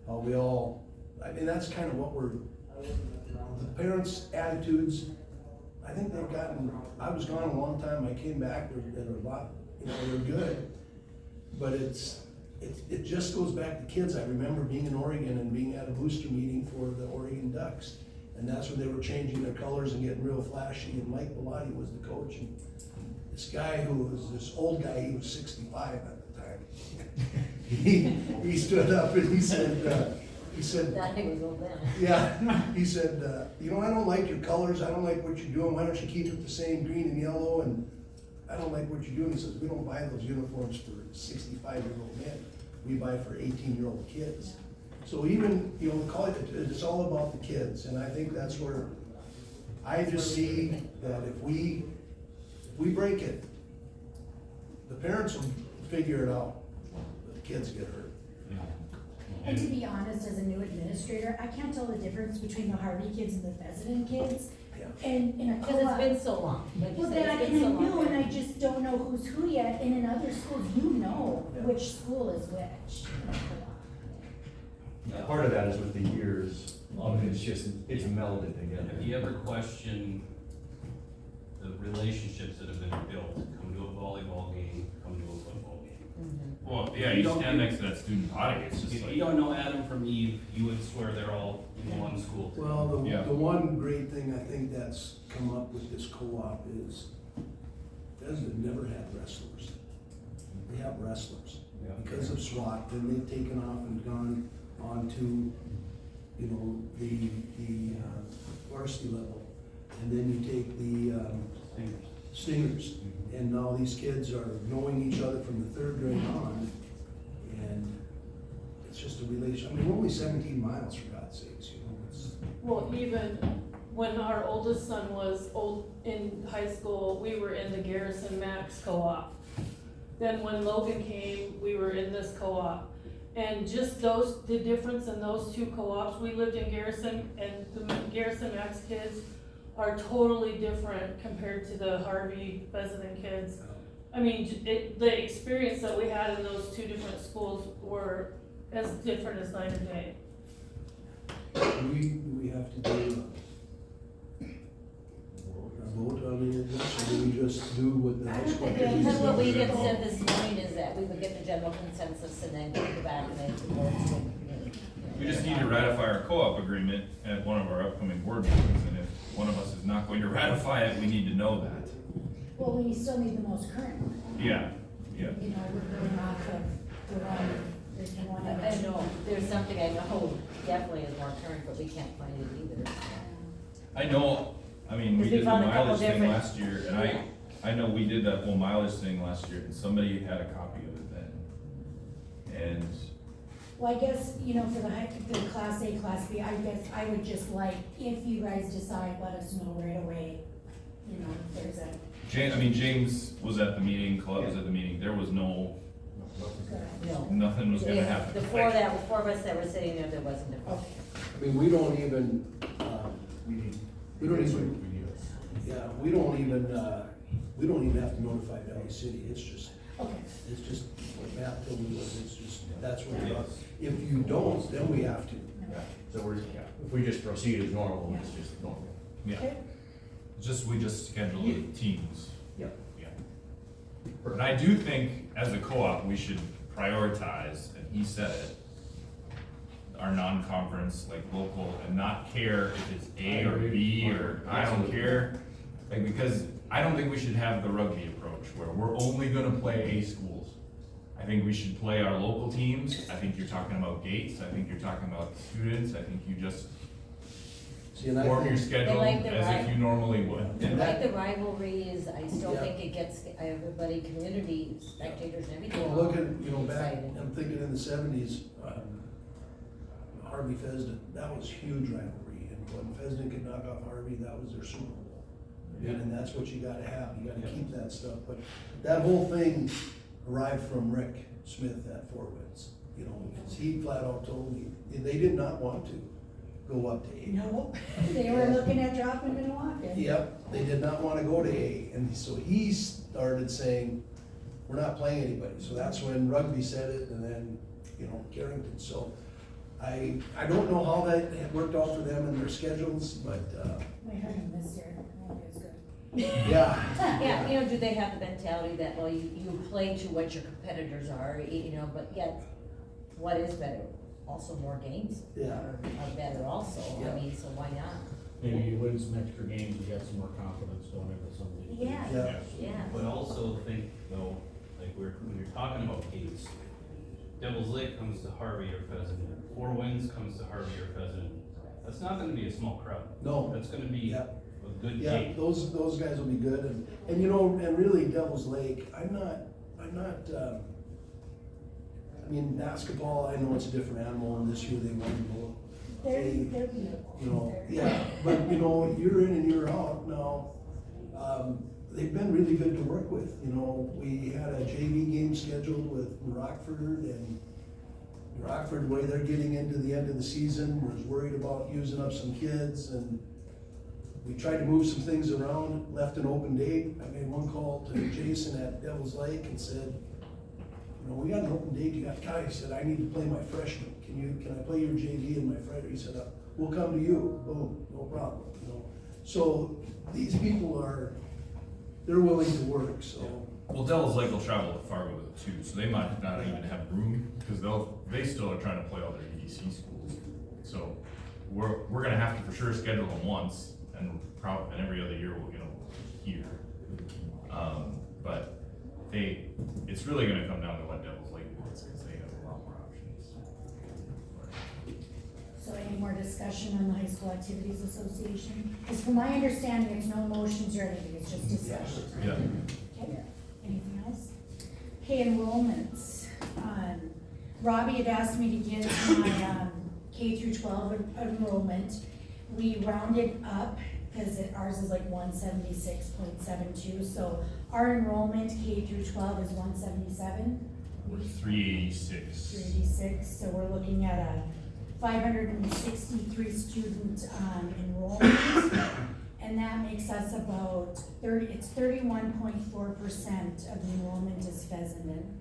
how we all, I mean, that's kind of what the parents' attitudes, I think they've gotten, I was gone a long time, I came back, they're a lot, you know, they're good. But it just goes back to kids. I remember being in Oregon and being at a booster meeting for the Oregon Ducks. And that's when they were changing their colors and getting real flashy, and Mike Bellotti was the coach. And this guy who was this old guy, he was 65 at the time. He stood up and he said, That thing was old then. yeah, he said, you know, I don't like your colors, I don't like what you're doing, why don't you keep it the same green and yellow, and I don't like what you're doing. He says, we don't buy those uniforms for 65-year-old men, we buy for 18-year-old kids. So even, you know, call it, it's all about the kids, and I think that's where I just see that if we break it, the parents will figure it out, but the kids get hurt. And to be honest, as a new administrator, I can't tell the difference between the Harvey kids and the Fessenden kids. Yeah. And in a Because it's co-op. been so long, like you Well, said, then I it's been so know, long. and I just don't know who's who yet, and in other schools, you know Yeah. which school is which. Part of that is with the years, it's melded together. Have you ever questioned the relationships that have been built? Come to a volleyball game, come to a football game. Well, yeah, you stand next to that student body, it's just If like. you don't know Adam from Eve, you would swear they're all in one school. Well, Yeah. the one great thing I think that's come up with this co-op is Fessenden never had wrestlers. They have wrestlers. Yeah. Because of SWAT, then they've taken off and gone on to, you know, the varsity level. And then you take the Stingers. And now these kids are knowing each other from the 3rd grade on. And it's just a relation, I mean, we're only 17 miles, for God's sakes, you know, it's. Well, even when our oldest son was in high school, we were in the Garrison Max co-op. Then when Logan came, we were in this co-op. And just the difference in those two co-ops, we lived in Garrison, and the Garrison Max kids are totally different compared to the Harvey Fessenden kids. I mean, the experience that we had in those two different schools were as different as night and day. Do we have to do a vote on any of this, or do we just do what the high school? Because what we had said this morning is that we would get the general consensus and then go back and then the boards would. We just need to ratify our co-op agreement at one of our upcoming board meetings, and if one of us is not going to ratify it, we need to know that. Well, we still need the most current one. Yeah, yeah. You know, we're going off of the one, there's one. I know, there's something I know definitely is more current, but we can't find it either. I know, I mean, we Because we did the found a couple mileage thing different- last year, and Yeah. I know we did that whole mileage thing last year, and somebody had a copy of it then. And, Well, I guess, you know, for the class A, class B, I guess I would just like, if you guys decide, let us know right away. You know, if there's a, James was at the meeting, Colette was at the meeting, there was no, No. nothing was gonna happen. The four of us that were sitting there wasn't a. okay. I mean, we don't even, we don't even have to notify Valley City, it's just, Okay. it's just what Matt told me was, it's just, that's what it is. If you don't, then we have to. Yeah, so if we just proceed as normal, it's just normal. Yeah, Okay. we just schedule the teams. Yep. Yeah. But I do think, as a co-op, we should prioritize, and he said it, our non-conference, like local, and not care if it's A or B, or I don't care. Like, because I don't think we should have the rugby approach, where we're only gonna play A schools. I think we should play our local teams. I think you're talking about Gates, I think you're talking about students, I think you just See, and I form your think, schedule like the as if you normally would. I And like that, the rivalries, I still Yeah. think it gets everybody, community, spectators and everything. well, look at, you know, back, Excited. I'm thinking in the seventies, Harvey Fessenden, that was huge rivalry, and when Fessenden could knock off Harvey, that was their Super Bowl. And that's what you gotta have, you gotta keep that stuff, but that whole thing arrived from Rick Smith at Fort Woods. You know, because he flat out told me, they did not want to go up to A. No, they were looking at dropping Milwaukee. Yep, they did not wanna go to A, and so he started saying, we're not playing anybody, so that's when rugby said it, and then, you know, Carrington, so I don't know how that had worked out for them and their schedules, but, We heard him this year, oh, it was good. yeah. Yeah, you know, do they have the mentality that, well, you play to what your competitors are, you know, but yet, what is better? Also more games Yeah. are better also, I Yeah. mean, so why not? Maybe you win some extra games, you got some more confidence going into some of these. Yeah, Yeah. yeah. But also think though, like when you're talking about Gates, Devil's Lake comes to Harvey or Fessenden, Four Winds comes to Harvey or Fessenden. That's not gonna be a small crowd. No. That's gonna be Yeah. a good Yeah, game. those guys will be good, and you know, and really Devil's Lake, I'm not, I mean, basketball, I know it's a different animal, and this year they won both. They're beautiful. You know, yeah, but you know, year in and year out now, they've been really good to work with, you know, we had a JV game scheduled with Rockford, and Rockford, the way they're getting into the end of the season, was worried about using up some kids, and we tried to move some things around, left an open date. I made one call to Jason at Devil's Lake and said, you know, we got an open date, you got Kai, he said, I need to play my freshman, can I play your JV and my freshman? He said, we'll come to you, boom, no problem, you know. So these people they're willing to work, so. Well, Devil's Lake will travel to Fargo with it too, so they might not even have room, because they still are trying to play all their EDC schools. So we're gonna have to for sure schedule them once, and every other year we'll get them here. But it's really gonna come down to what Devil's Lake wants, because they have a lot more options. So any more discussion on the High School Activities Association? Because from my understanding, it's no motions or anything, it's just discussion. Yeah. Okay, anything else? Okay, enrollments. Robbie had asked me to get my K through 12 enrollment. We rounded up, because ours is like 176.72, so our enrollment K through 12 is 177. We're 386. 386, so we're looking at a 563 student enrollment. And and that makes us about 31.4% of the enrollment is Fessenden.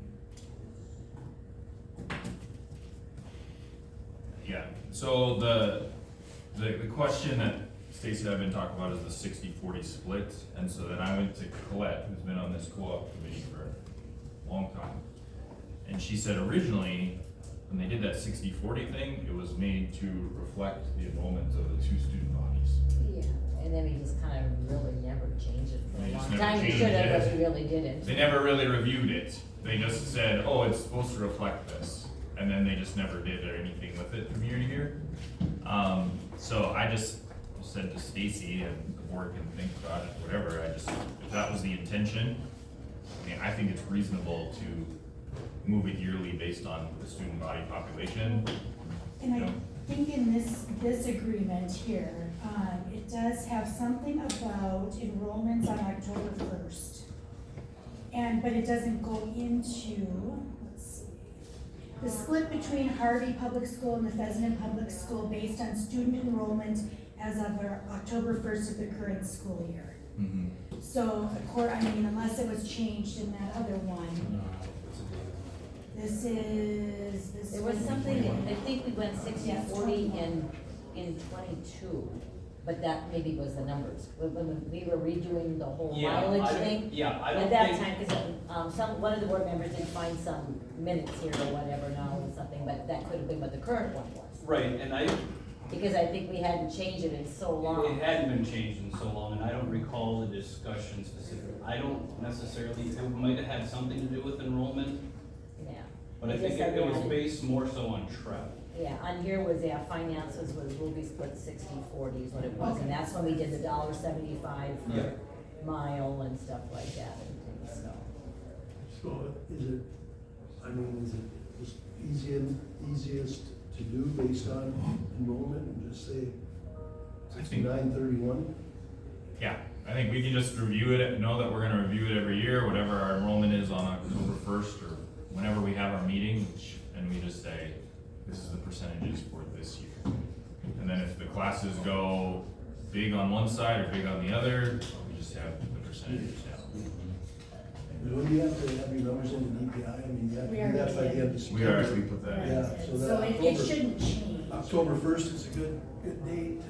Yeah, so the question that Stacy and I have been talking about is the 60-40 split, and so then I went to Colette, who's been on this co-op committee for a long time. And she said originally, when they did that 60-40 thing, it was made to reflect the enrollment of the two student bodies. Yeah, and then we just kind of really never changed it for They a just long never time. We changed should have, it. but we really didn't. They never really reviewed it. They just said, oh, it's supposed to reflect this. And then they just never did anything with it from year to year. So I just said to Stacy, and the board can think about it, whatever, if that was the intention, I mean, I think it's reasonable to move it yearly based on the student body population. And I think in this agreement here, it does have something about enrollments on October 1st. But it doesn't go into, let's see, the split between Harvey Public School and the Fessenden Public School based on student enrollment as of October 1st of the current school year. So, unless it was changed in that other one. There was something, I think we went 60-40 in 22, but that maybe was the numbers. When we were redoing the whole mileage thing. I don't At that think. time, because one of the board members did find some minutes here or whatever now or something, but that could have been what the current one was. Right, and Because I think we hadn't changed it in so long. it hadn't been changed in so long, and I don't recall the discussion specifically. I don't necessarily, it might have had something to do with enrollment, Yeah. but I It think just said it we was had- based more so on travel. Yeah, on here was, finances will be split 60-40 is what it was, and that's when we did the $1.75 for Yep. mile and stuff like that and things, so. So is it just easiest to do based on enrollment and just say I think, 69-31? yeah, I think we can just review it, know that we're gonna review it every year, whatever our enrollment is on October 1st or whenever we have our meeting, and we just say, this is the percentages for this year. And then if the classes go big on one side or big on the other, we just have the percentages down. When do you have to have your numbers in the DPI? I mean, you have to We do that by the end of We September. already put that in. Yeah, so that it October- shouldn't change. October 1st is a good date.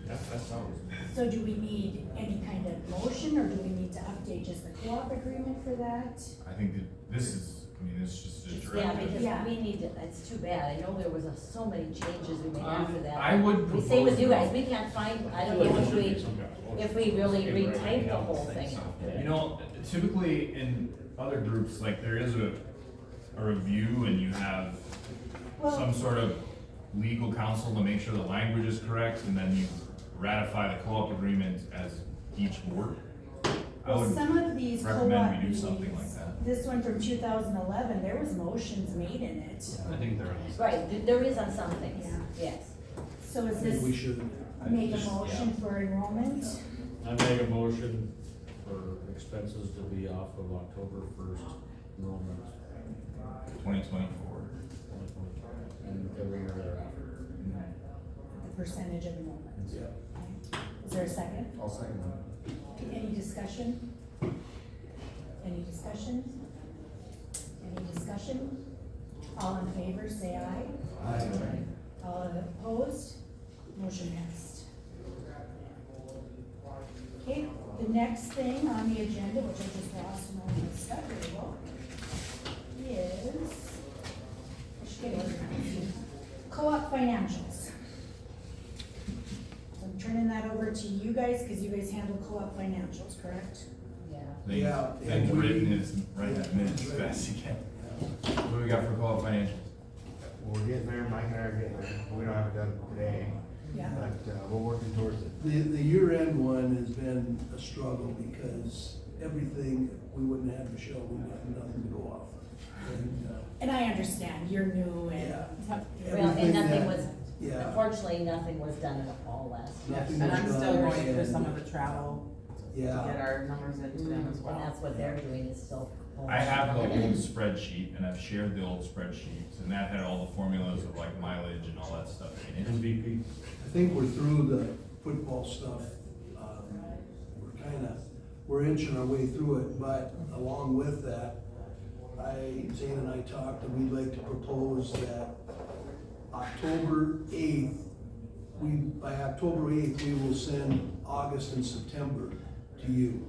That sounds. So do we need any kind of motion, or do we need to update just the co-op agreement for that? I think that this is, it's just a Yeah, directive. because Yeah. we need to, it's too bad, I know there was so many changes we made after that. I would We say with propose you guys, though- we can't find, I don't know if we really retyped the whole thing after that. You know, typically in other groups, like there is a review and you have some sort of legal counsel to make sure the language is correct, and then you ratify the co-op agreement as each board. I Well, would some of these co-op recommend we do something like meetings, that. this one from 2011, there was motions made in it. I think they're on. Right, there is on some things, Yeah. yes. So is Maybe we this, should. make a motion for enrollment? I make a motion for expenses to be off of October 1st enrollment 2024. and every year thereafter. The percentage of enrollment. Yeah. Okay. Is there a second? I'll second that. Any discussion? Any discussion? Any discussion? All in favor, say aye. Aye. All opposed? Motion passed. Okay, the next thing on the agenda, which I just lost in all my stuff, here we go, is, I should get organized. Co-op financials. So I'm turning that over to you guys, because you guys handle co-op financials, correct? Yeah. Yeah, They've and we- written it, write that minutes as fast as you can. What do we got for co-op financials? We're getting there, Mike and I are getting there. We don't have it done today, Yeah. but we're working towards it. The year-end one has been a struggle because everything, we wouldn't have Michelle, we would have nothing to go off. And, And I understand, you're new and. Yeah. Well, Everything and nothing that- was, yeah. unfortunately, nothing was done at all last year. Nothing And was I'm still done, going through and- some of the travel to get Yeah, our numbers into them as well. And that's what they're doing is still. I have the old spreadsheet, and I've shared the old spreadsheets, and that had all the formulas of like mileage and all that stuff in it. MVP. I think we're through the football stuff. We're inching our way through it, but along with that, Zane and I talked, and we'd like to propose that October 8th, by October 8th, we will send August and September to you.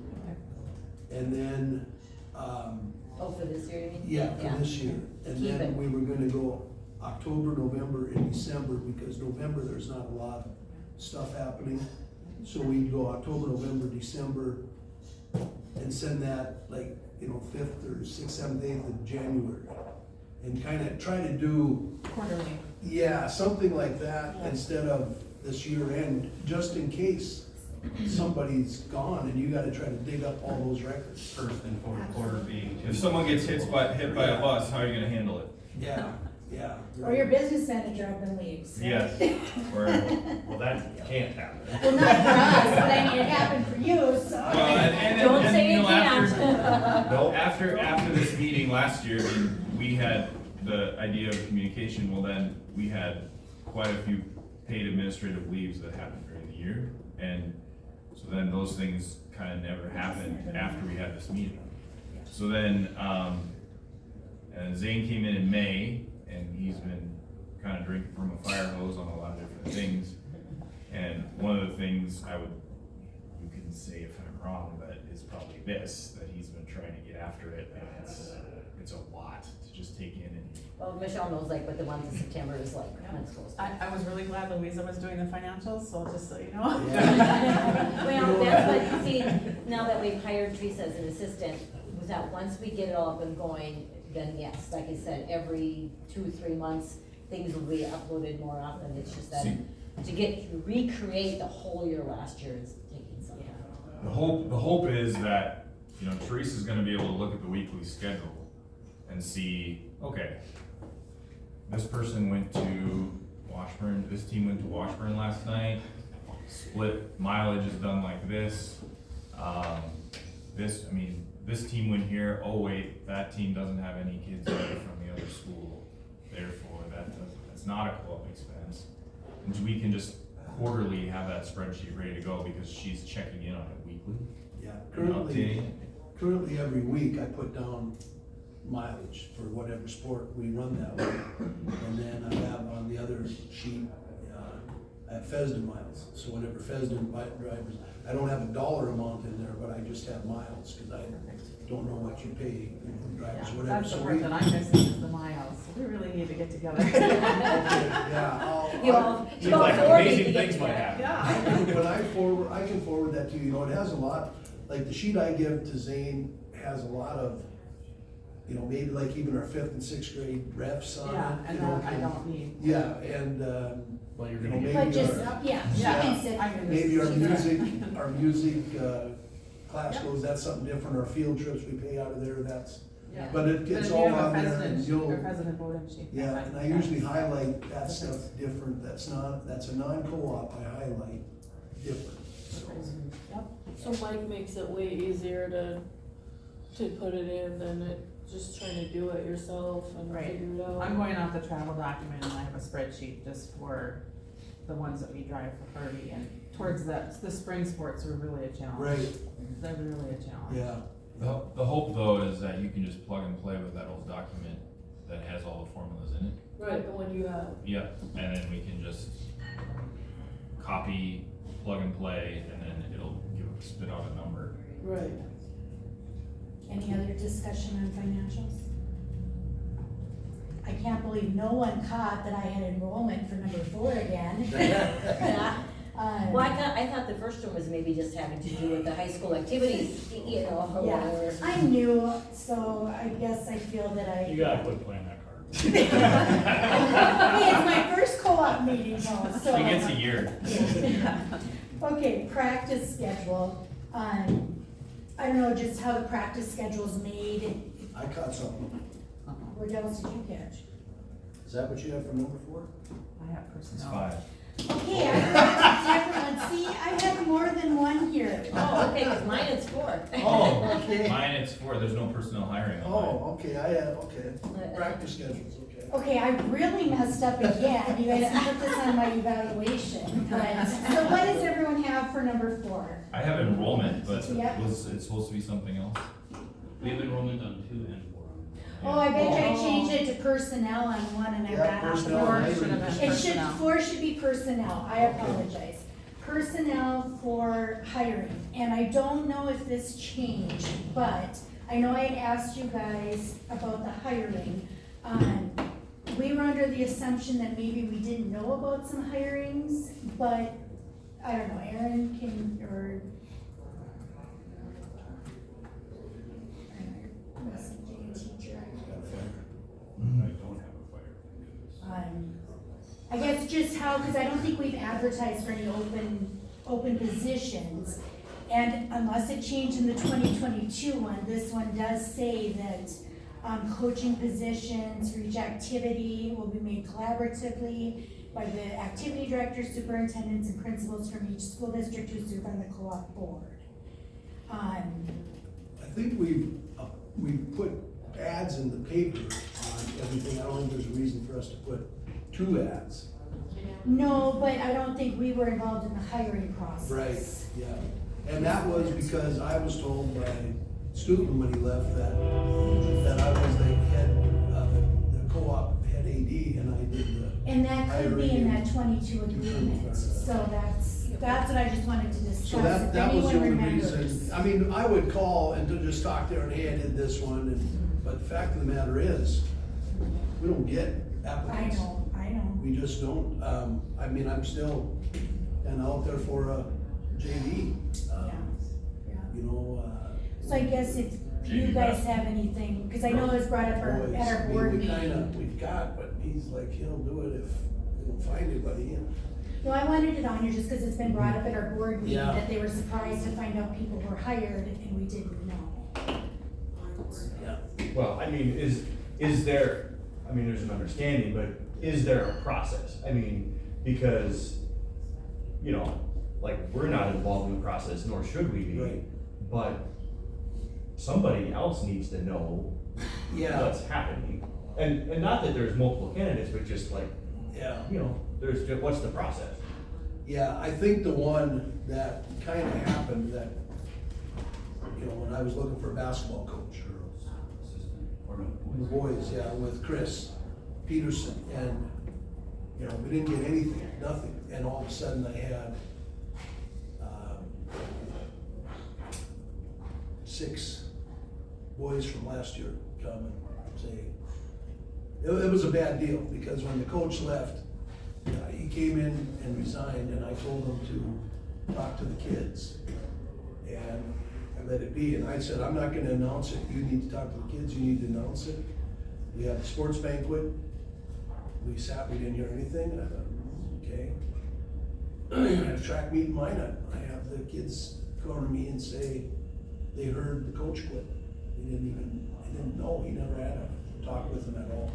And then, Oh, for this year, you mean? yeah, for this year. And Keep then it. we were gonna go October, November, and December, because November, there's not a lot of stuff happening. So we'd go October, November, December, and send that like, 5th or 6th, 7th, 8th of January. And kinda try to do, Quarterly. yeah, something like that instead of this year end, just in case somebody's gone and you gotta try to dig up all those records. First and fourth quarter being. If someone gets hit by a bus, how are you gonna handle it? Yeah, yeah. Or your business manager up and leaves. Yes. Or, well, that can't happen. Well, not for us, but I mean, it happened for you, so. Well, and Don't say you it know, can't. No, after this meeting last year, we had the idea of communication, well then, we had quite a few paid administrative leaves that happened during the year, and so then those things kind of never happened after we had this meeting. So then, and Zane came in May, and he's been kind of drinking from a fire hose on a lot of different things, and one of the things you can say if I'm wrong, but is probably this, that he's been trying to get after it, and it's a lot to just take in and. Well, Michelle knows like what the month of September is like, when it's close to. I was really glad Louisa was doing the financials, so just so you know. Well, that's what, see, now that we've hired Teresa as an assistant, was that once we get it all up and going, then yes, like I said, every 2-3 months, things will be uploaded more often, it's just that, to recreate the whole year last year is taking some time. The hope is that, Teresa's gonna be able to look at the weekly schedule and see, okay, this person went to Washburn, this team went to Washburn last night, split mileage is done like this. This team went here, oh wait, that team doesn't have any kids there from the other school, therefore that's not a co-op expense. And we can just quarterly have that spreadsheet ready to go because she's checking in on it weekly. Yeah, And updating it. currently every week I put down mileage for whatever sport we run that way. And then I have on the other sheet, I have Fessenden miles. So whenever Fessenden drivers, I don't have a dollar amount in there, but I just have miles, cause I don't know what you pay drivers, whatever. That's the So part that I'm missing is the miles, so we really need to get together. Yeah, You all Seems like four need amazing to get things might together. happen. Yeah. I can forward that to you, it has a lot, like the sheet I give to Zane has a lot of, maybe like even our 5th and 6th grade refs on it. Yeah, and that I don't need. Yeah, and, Well, you're maybe But just, our, yeah, she Yeah. can sit. I can maybe just- our music class goes, that's something different, our field trips we pay out of there, that's, Yeah. but But it's if all you have a on there and president, you'll, or president voting sheet. yeah, and I usually highlight that stuff different, that's a non-co-op, I highlight different, so. Yep. So Mike makes it way easier to put it in than just trying to do it yourself and Right. figure it out. I'm going off the travel document and I have a spreadsheet just for the ones that we drive for Harvey, and towards the spring sports are really a challenge. Right, They're really a challenge. yeah, The hope though is that you can just plug and play with that old document that has all the formulas in it. Right, the one you have. Yeah, and then we can just copy, plug and play, and then it'll spit out a number. Right. Any other discussion on financials? I can't believe no one caught that I had enrollment for number 4 again. Well, I thought the first one was maybe just having to do with the high school activities, or Yeah, whatever. I knew, so I guess I feel that I. You gotta quit playing that card. Hey, it's my first co-op meeting though, so. She gets a year. Okay, practice schedule. I don't know just how the practice schedule's made. I caught something. What else did you catch? Is that what you have for number 4? I have It's personnel. 5. Okay, I got a different one. See, I have more than one here. Oh, okay, cause mine is 4. Oh, Okay. mine it's 4, there's no personnel hiring on mine. Oh, okay, okay. Practice schedules, okay. Okay, I really messed up again. You guys put this on my evaluation, but, so what does everyone have for number 4? I have enrollment, but Yep. was it supposed to be something else? We have enrollment on 2 and 4. Oh, I bet you I changed it to personnel on 1 and I Yeah, ran off personnel. 4. Four should have been It should, personnel. 4 should be personnel, I apologize. Personnel for hiring, and I don't know if this changed, but I know I had asked you guys about the hiring. We were under the assumption that maybe we didn't know about some hirings, but I don't know, Aaron can, or. I don't know, messaging a teacher, I don't have a fire. I guess just how, because I don't think we've advertised for any open positions. And unless it changed in the 2022 one, this one does say that coaching positions for each activity will be made collaboratively by the activity directors, superintendents, and principals from each school district who serve on the co-op board. I think we put ads in the paper on everything. I don't think there's a reason for us to put 2 ads. No, but I don't think we were involved in the hiring process. Right, yeah. And that was because I was told by Stoughton when he left that I was the head, the co-op head AD, and I did the. And that could be in hiring. that 22 agreement, so that's what I just wanted to discuss, So if that was the anyone only remembers. reason. I mean, I would call and to just talk there and, hey, I did this one, but the fact of the matter is, we don't get I applicants. know. We just don't, I mean, I'm still kind of out there for a JV, Yeah. you know, So I guess if you guys have anything, because I know it was brought up boys, at our I mean, board we meeting. kinda, we've got, but he's like, he'll do it if we don't find anybody. And No, I wanted it on here just because it's been brought up at our board meeting, Yeah. that they were surprised to find out people were hired and we didn't know. Yeah. Well, I mean, is there, I mean, there's an understanding, but is there a process? I mean, because, you know, like, we're not involved in the process, nor should we be. Right. But somebody else needs to know Yeah, what's happening. And not that there's multiple candidates, but just like, yeah. you know, there's, what's the process? Yeah, I think the one that kind of happened that, you know, when I was looking for a basketball coach Assistant, or no, or boys. boys, yeah, with Chris Peterson, and, you know, we didn't get anything, nothing, and all of a sudden I had, 6 boys from last year come and say, it was a bad deal, because when the coach left, he came in and resigned, and I told him to talk to the kids, and I let it be, and I said, I'm not gonna announce it, you need to talk to the kids, you need to announce it. We had a sports banquet, we sat, we didn't hear anything, and I thought, okay. I have a track meet in Minot, I have the kids come to me and say, they heard the coach quit. They didn't know, he never had a talk with them at all.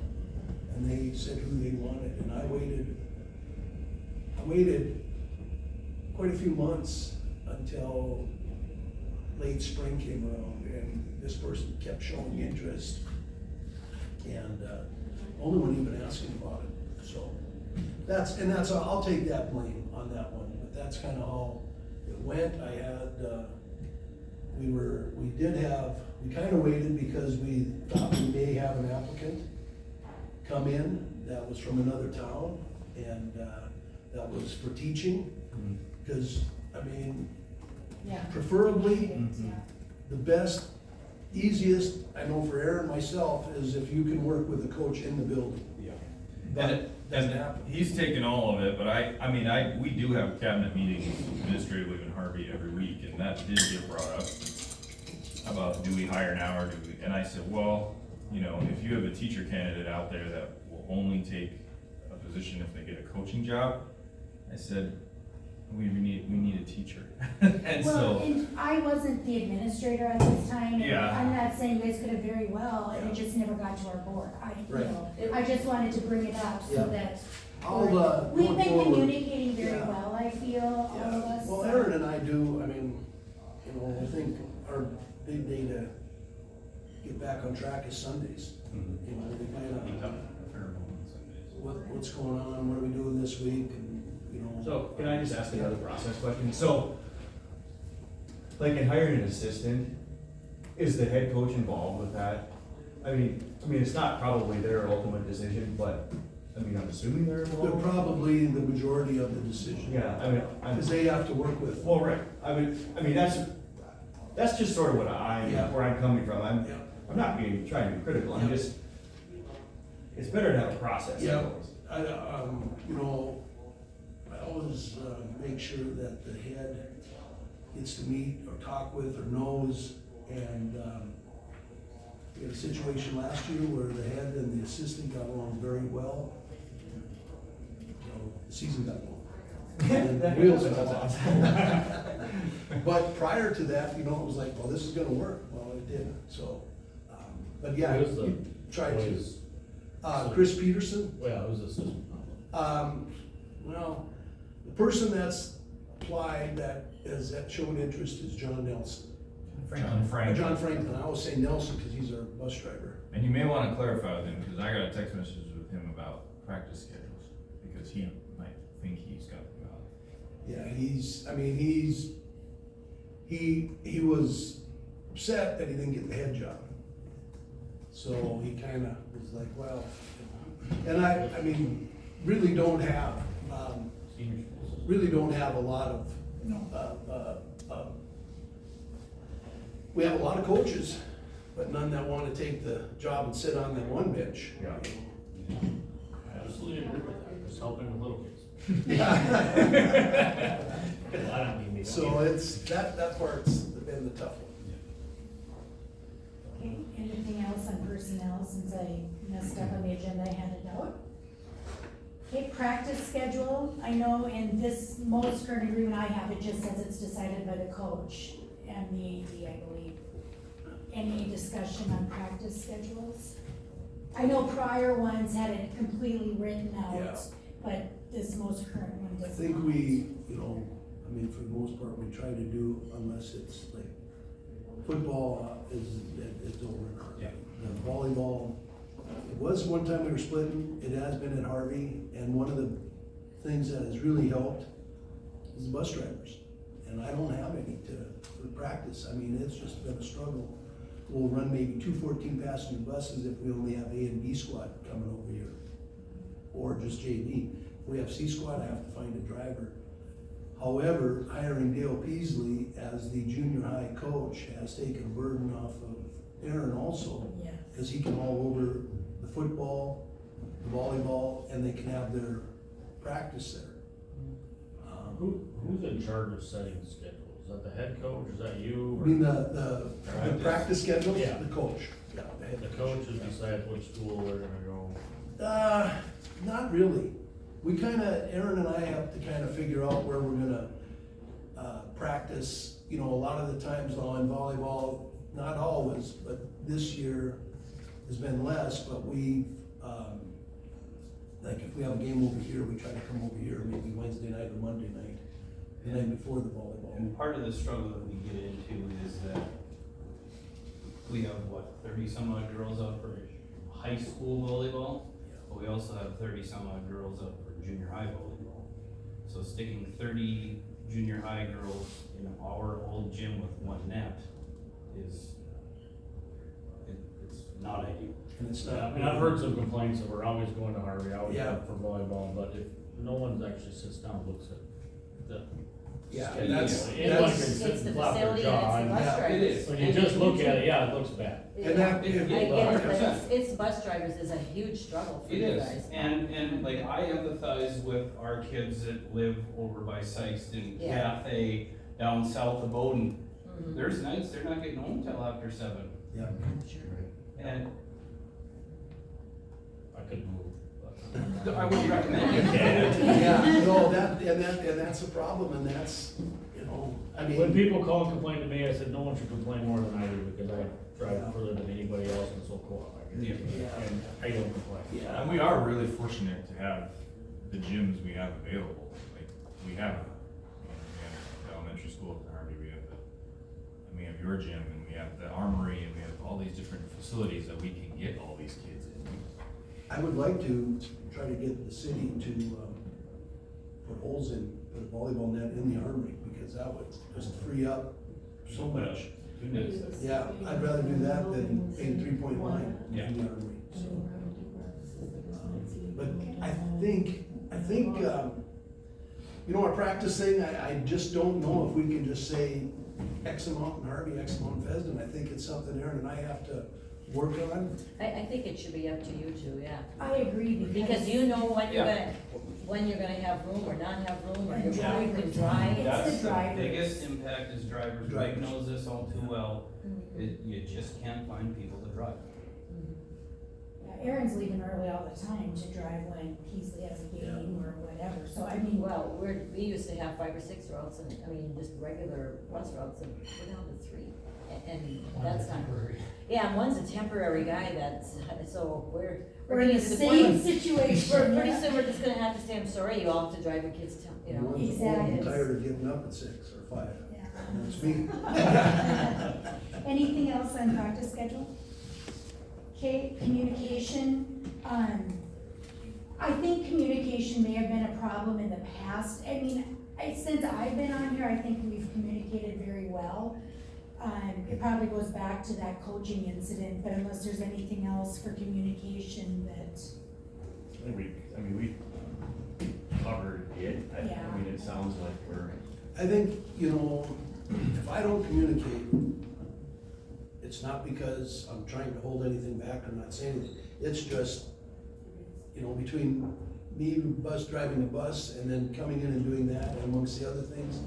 And they said who they wanted, and I waited quite a few months until late spring came around, and this person kept showing interest. And only one even asking about it, so I'll take that blame on that one, but that's kind of how it went. I had, we kind of waited because we thought we may have an applicant come in that was from another town, and that was for teaching, because, I mean, Yeah. preferably, the best, easiest, I know for Aaron and myself, is if you can work with a coach in the building. Yeah. But And doesn't happen. he's taken all of it, but we do have cabinet meetings administratively in Harvey every week, and that did get brought up about, do we hire now or do we, and I said, well, you know, if you have a teacher candidate out there that will only take a position if they get a coaching job, I said, we need a teacher. And Well, so, and I wasn't the administrator at this time, and Yeah. I'm not saying you guys could have very well, and it just never got to our board. I just wanted to bring it up so Yeah. that I'll, we've going been forward- communicating very Yeah. well, I feel, all of us. Well, so- Aaron and I do, I mean, you know, I think our big day to get back on track is Sundays. You know, we kind of, what's going on, what are we doing this week, and, you know. So, can I just ask another process question? So, like in hiring an assistant, is the head coach involved with that? I mean, it's not probably their ultimate decision, but, I mean, I'm assuming they're They're involved. probably the majority of the decision. Yeah, I mean, Because they have to work with. well, right, I mean, that's just sort of what where I'm coming from. Yeah. I'm not trying to be critical, I'm Yeah. just, it's better to have a process. Yeah, you know, I always, make sure that the head gets to meet or talk with or knows, and, we had a situation last year where the head and the assistant got along very well. So, the season got long. And the wheels fell off. But prior to that, you know, it was like, well, this is gonna work. Well, it didn't, so, but yeah, Who's the- we tried to. who's- Chris Peterson. Well, who's the assistant? Well, the person that's applied that shown interest is John Nelson. John Frank. John Franklin, I always say Nelson because he's our bus driver. And you may wanna clarify with him, because I got a text message with him about practice schedules, because he might think he's got them out. Yeah, he was upset that he didn't get the head job. So he kinda was like, well, and I mean, really don't have, Senior schools. really don't have a lot of, we have a lot of coaches, but none that wanna take the job and sit on that one bench. Yeah. I absolutely agree with that, just helping the little kids. I don't mean me. So it's, that part's been the tough one. Okay, anything else on personnel, since I messed up on the agenda I handed out? Okay, practice schedule, I know in this most current agreement I have, it just says it's decided by the coach and the AD, I believe. Any discussion on practice schedules? I know prior ones had it completely written Yeah. out, but this most current one I does think not. we, you know, I mean, for the most part, we try to do, unless it's like, football it's over. Yeah. The volleyball, it was one time we were splitting, it has been at Harvey, and one of the things that has really helped is the bus drivers. And I don't have any for practice, I mean, it's just been a struggle. We'll run maybe 2 14-passenger buses if we only have A and B squad coming over here, or just JV. If we have C squad, I have to find a driver. However, hiring Dale Peasley as the junior high coach has taken a burden off of Aaron also, Yes. because he can all over the football, the volleyball, and they can have their practice there. Who's in charge of setting the schedule? Is that the head coach, is that you? I or- mean, the practice schedule, Yeah. the coach. Yeah, the head The coaches decide which school they're gonna go. Not really. We kinda, Aaron and I have to kinda figure out where we're gonna, practice. You know, a lot of the times on volleyball, not always, but this year has been less, but we, like if we have a game over here, we try to come over here, maybe Wednesday night or Monday night, the night before the volleyball. And part of the struggle that we get into is that we have, 30 some odd girls out for high school volleyball, but we also have 30 some odd girls out for junior high volleyball. So sticking 30 junior high girls in our old gym with one net is, it's not ideal. And it's Yeah, not. I mean, I've heard some complaints that we're always going to Harvey, always Yeah. up for volleyball, but if no one actually sits down and looks at the. Yeah, schedule, and that's- anyone can that's- sit It's the and flap their facility jaw, and it's the and bus Yeah, drivers. it is. when you just look at it, yeah, it looks bad. And that- I get it, but 100%. it's bus drivers is a huge struggle for It you is, guys. and like I empathize with our kids that live over by Sykeston, Yeah. Cathay, down south of Bowden. Mhm. There's nights they're not getting home till after 7. Yeah. And I could move. but- I would recommend it. Yeah, no, and that's a problem, and that's, you know, I mean. When people call and complain to me, I said, no one should complain more than I do, because I drive further than anybody else in Sokola. Yeah. And I don't complain. Yeah. And we are really fortunate to have the gyms we have available. Like, we have the elementary school at Harvey, we have the your gym, and we have the armory, and we have all these different facilities that we can get all these kids in. I would like to try to get the city to, put holes in, put a volleyball net in the armory, because that would just free up so much. Yeah, I'd rather do that than paying 3-point line Yeah. in the armory, so. But I think, you know, our practice thing, I just don't know if we can just say X amount in Harvey, X amount in Fessenden. I think it's something Aaron and I have to work on. I think it should be up to you two, yeah. I agree, Because you know when you're gonna have room or not have room, or your wife can drive. It's That's the the drivers. biggest impact is drivers. Greg knows this all too well. You just can't find people to drive. Yeah, Aaron's leaving early all the time to drive when Peasley has a game or whatever, so I mean. Well, we used to have 5 or 6 routes, and, I mean, just regular bus routes, and we're down to 3. And that's not, yeah, and one's a temporary guy that's, so we're We're in the getting to the same point, situation. we're pretty soon, we're just gonna have to say, I'm sorry, you all have to drive your kids to, you know. One's old and tired of getting up at 6 or 5. Yeah. That's me. Anything else on practice schedule? Okay, communication, I think communication may have been a problem in the past. I mean, since I've been on here, I think we've communicated very well. It probably goes back to that coaching incident, but unless there's anything else for communication that, I mean, we covered it. Yeah. I mean, it sounds like we're. I think, you know, if I don't communicate, it's not because I'm trying to hold anything back or not saying anything. It's just, you know, between me driving the bus and then coming in and doing that, and amongst the other things,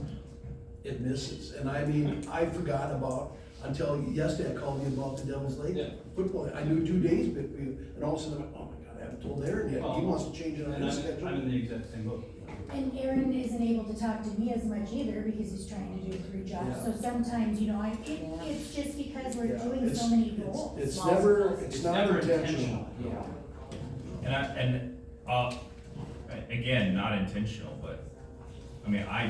it misses. And I mean, I forgot about, until yesterday I called you about the Devil's Lake football. I knew 2 days, but and all of a sudden, I'm like, oh my God, I haven't told Aaron yet. He wants to change it on And his I'm schedule. in the exact same boat. and Aaron isn't able to talk to me as much either because he's trying to do 3 jobs. So sometimes, you know, it's just because we're doing so many goals. It's Small never, stuff. it's not intentional. And again, not intentional, but, I mean, I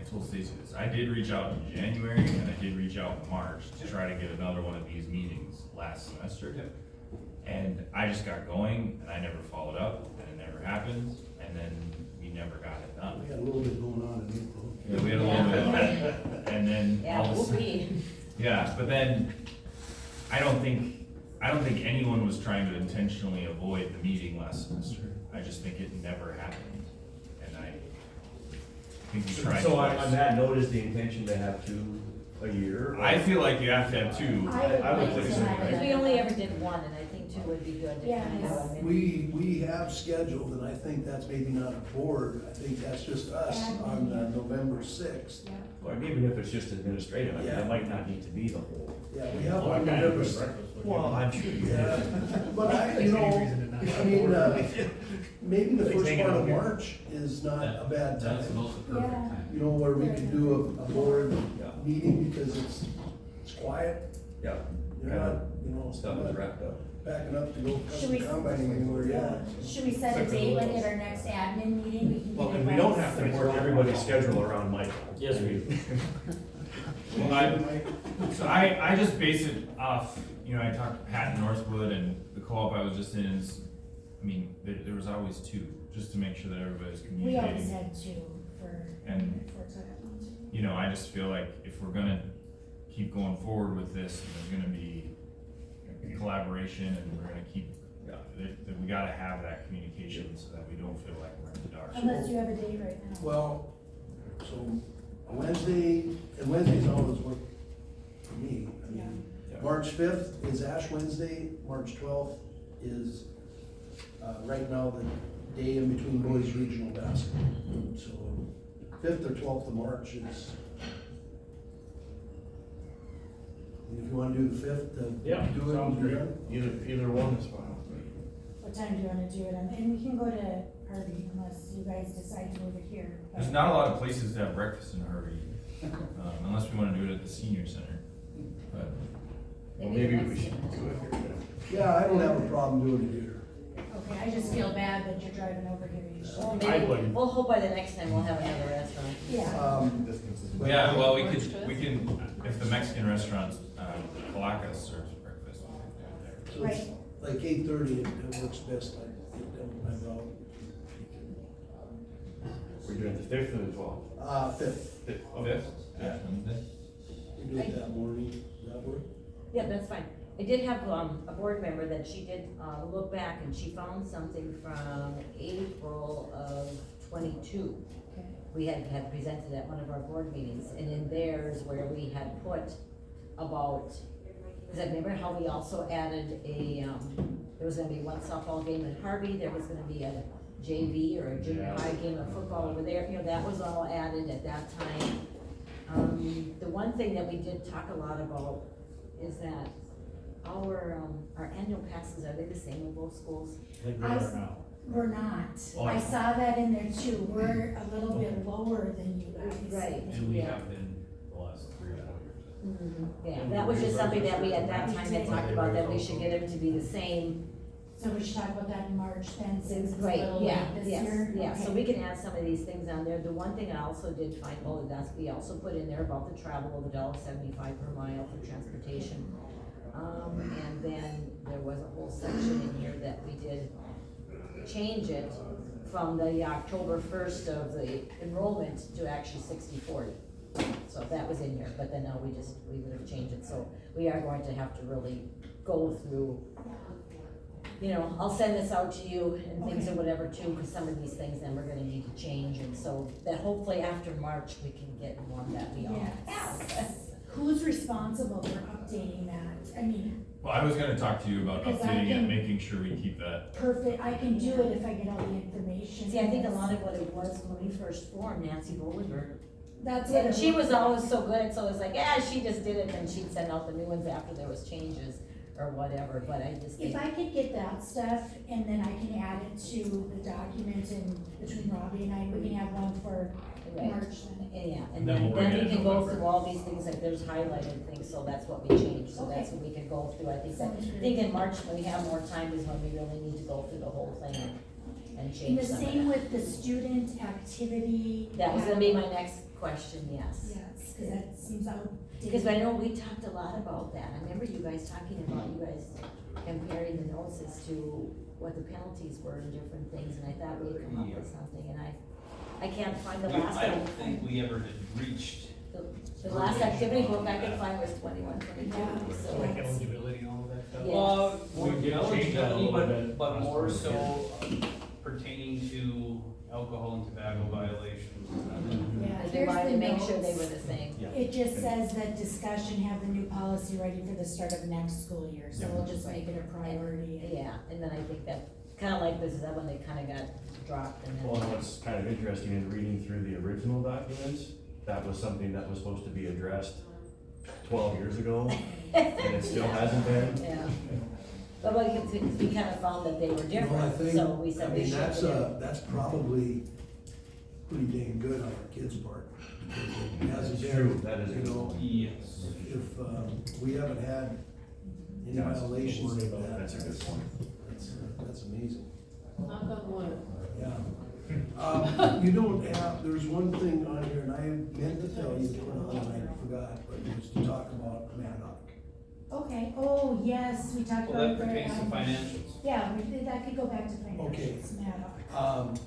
told Stacy this, I did reach out in January and I did reach out in March to try to get another one of these meetings last semester. And I just got going and I never followed up and it never happened, and then we never got it done. We had a little bit going on in April. Yeah, we had a little bit of that, and then Yeah, all of a we'll sudden. be. Yeah, but then, I don't think anyone was trying to intentionally avoid the meeting last semester. I just think it never happened, and I think we tried So twice. on that note, is the intention to have 2 a year? I feel like you have to have 2. I would like think to so. have Because it. we only ever did 1, and I think 2 would be good to kind of go. We have scheduled, and I think that's maybe not a board, I think that's just us on November 6th. Yeah. Or even if it's just administrative, I mean, Yeah. it might not need to be the whole. Yeah, we have Oh, I on kind of November good 6th. breakfast with you. Well, I'm sure you Yeah, did. but I, you know, I mean, maybe the Like first hanging part out of here. March is not a bad That's time. most perfect Yeah. time. You know, where we could do a board Yeah. meeting because it's quiet. Yeah, You're kind not, of you know, stuff is wrapped up. backing up to go Should we- combining anywhere yet. Should we set a date like at our next admin meeting? We can Well, get and we it don't right. have to work everybody's schedule around Michael. Yes, we do. Well, I just base it off, you know, I talked to Pat in Northwood and the co-op I was just in is, I mean, there was always 2, just to make sure that everybody's We always communicating. had 2 for. And- You know, I just feel like if we're gonna keep going forward with this, and there's gonna be collaboration, and we're gonna keep, that we gotta have that communication so that we don't feel like we're in the dark. Unless you have a date right now. Well, so Wednesday, and Wednesdays always work for me. I mean, Yeah. March 5th is Ash Wednesday, March 12th is, right now, the day in between boys regional basketball. So 5th or 12th of March is, if you wanna do the 5th, Yeah, do it. sounds and be great. done. Either one is fine. What time do you wanna do it on? And we can go to Harvey unless you guys decide to move it here. but- There's not a lot of places to have breakfast in Harvey, unless we wanna do it at the senior center, but. Well, maybe we should do it here then. Yeah, I don't have a problem doing it here. Okay, I just feel bad that you're driving over here each Well, time. maybe, wouldn't. we'll hope by the next time we'll have another restaurant. Yeah, Distance is. Yeah, well, we can, if the Mexican restaurant, Palacas serves breakfast, we can do it there. So it's like 8:30, it works best, I get done with my route. We're doing the 5th and the 12th. 5th, Fifth, Ash Wednesday? we do it that morning, does that work? Yeah, that's fine. I did have, a board member that she did, look back and she found something from April of 22. We had presented at one of our board meetings, and in theirs where we had put about, because I remember how we also added a, there was gonna be one softball game in Harvey, there was gonna be a JV or a junior high game of football over there, you know, that was all added at that time. The one thing that we did talk a lot about is that our annual passes, are they the same in both schools? I think we I are s- now. we're not. Oh. I saw that in there too. We're a little bit lower than you guys. Right. And we have been The last 3 or 4 years. Yeah, that was just something that we at that time had talked about, that we should get them to be the same. So we should talk about that in March then, since it's a Right, little yeah, late this yes, year. yeah, so Okay. we can add some of these things on there. The one thing I also did find, oh, that's, we also put in there about the travel of $1.75 per mile for transportation. And then there was a whole section in here that we did change it from the October 1st of the enrollment to actually 60/40. So that was in here, but then now we would have changed it, so we are going to have to really go through. You know, I'll send this out to you and things or whatever too, because some of these things then we're gonna need to change, and so that hopefully after March, we can get one that we all have. Yes. Who's responsible for updating that? I mean, Well, I was gonna talk to you about Because I updating it, can- making sure we keep that. perfect, I can do it if I get all the information. See, I think a lot of what it was when we first formed Nancy Bollinger, That's what. and it she was looked always so good, so it's like, yeah, she just did it, and she'd send out the new ones after there was changes or whatever, but I just think. If I could get that stuff, and then I can add it to the document, and between Robbie and I, we can have one for Right. March then. Yeah, and Then then, we'll bring then it we in can go November. through all these things, like there's highlighted things, so that's what we changed, so that's what we can go through, I think that, Sounds I great. think in March, when we have more time, is when we really need to go through the whole thing and And change the some of same that. with the student activity. That was gonna be my next question, yes. Yes, cause that seems outdated. Because I know we talked a lot about that, I remember you guys talking about, you guys comparing the notes as to what the penalties were and different things, and I thought we'd come up with something, and I can't find the last I one. don't think we ever had reached. The last activity book I could find was 21, 22, Yeah. so. Like eligibility and all of that stuff. Yeah. Well, We more did change that a eligibility, little bit but last more time, so pertaining to alcohol and tobacco violations. Yeah, I here's wanted the to make sure they notes. were the same. Yeah. It just says that discussion, have the new policy ready for the start of next school year, so we'll just make it a priority. Yeah, and then I think that, kinda like this, is that when they kinda got dropped and then. Well, and what's kind of interesting is reading through the original documents, that was something that was supposed to be addressed 12 years ago, and it still hasn't been. Yeah. But we kinda found that they were You know, I different, think, so we said I we mean, should. that's probably pretty dang good on our kids' part. Because it hasn't It's been, true, that is a you good know, point. Yes. if, we haven't had any Yeah, violations of that. That's a good point. That's amazing, Knock on wood. yeah. You don't have, there's one thing on here, and I meant to tell you, and I forgot, but it was to talk about Maddock. Okay, oh, yes, we talked Well, about. that their, pertains to financials. Yeah, that could go back to Okay. financials, Maddock.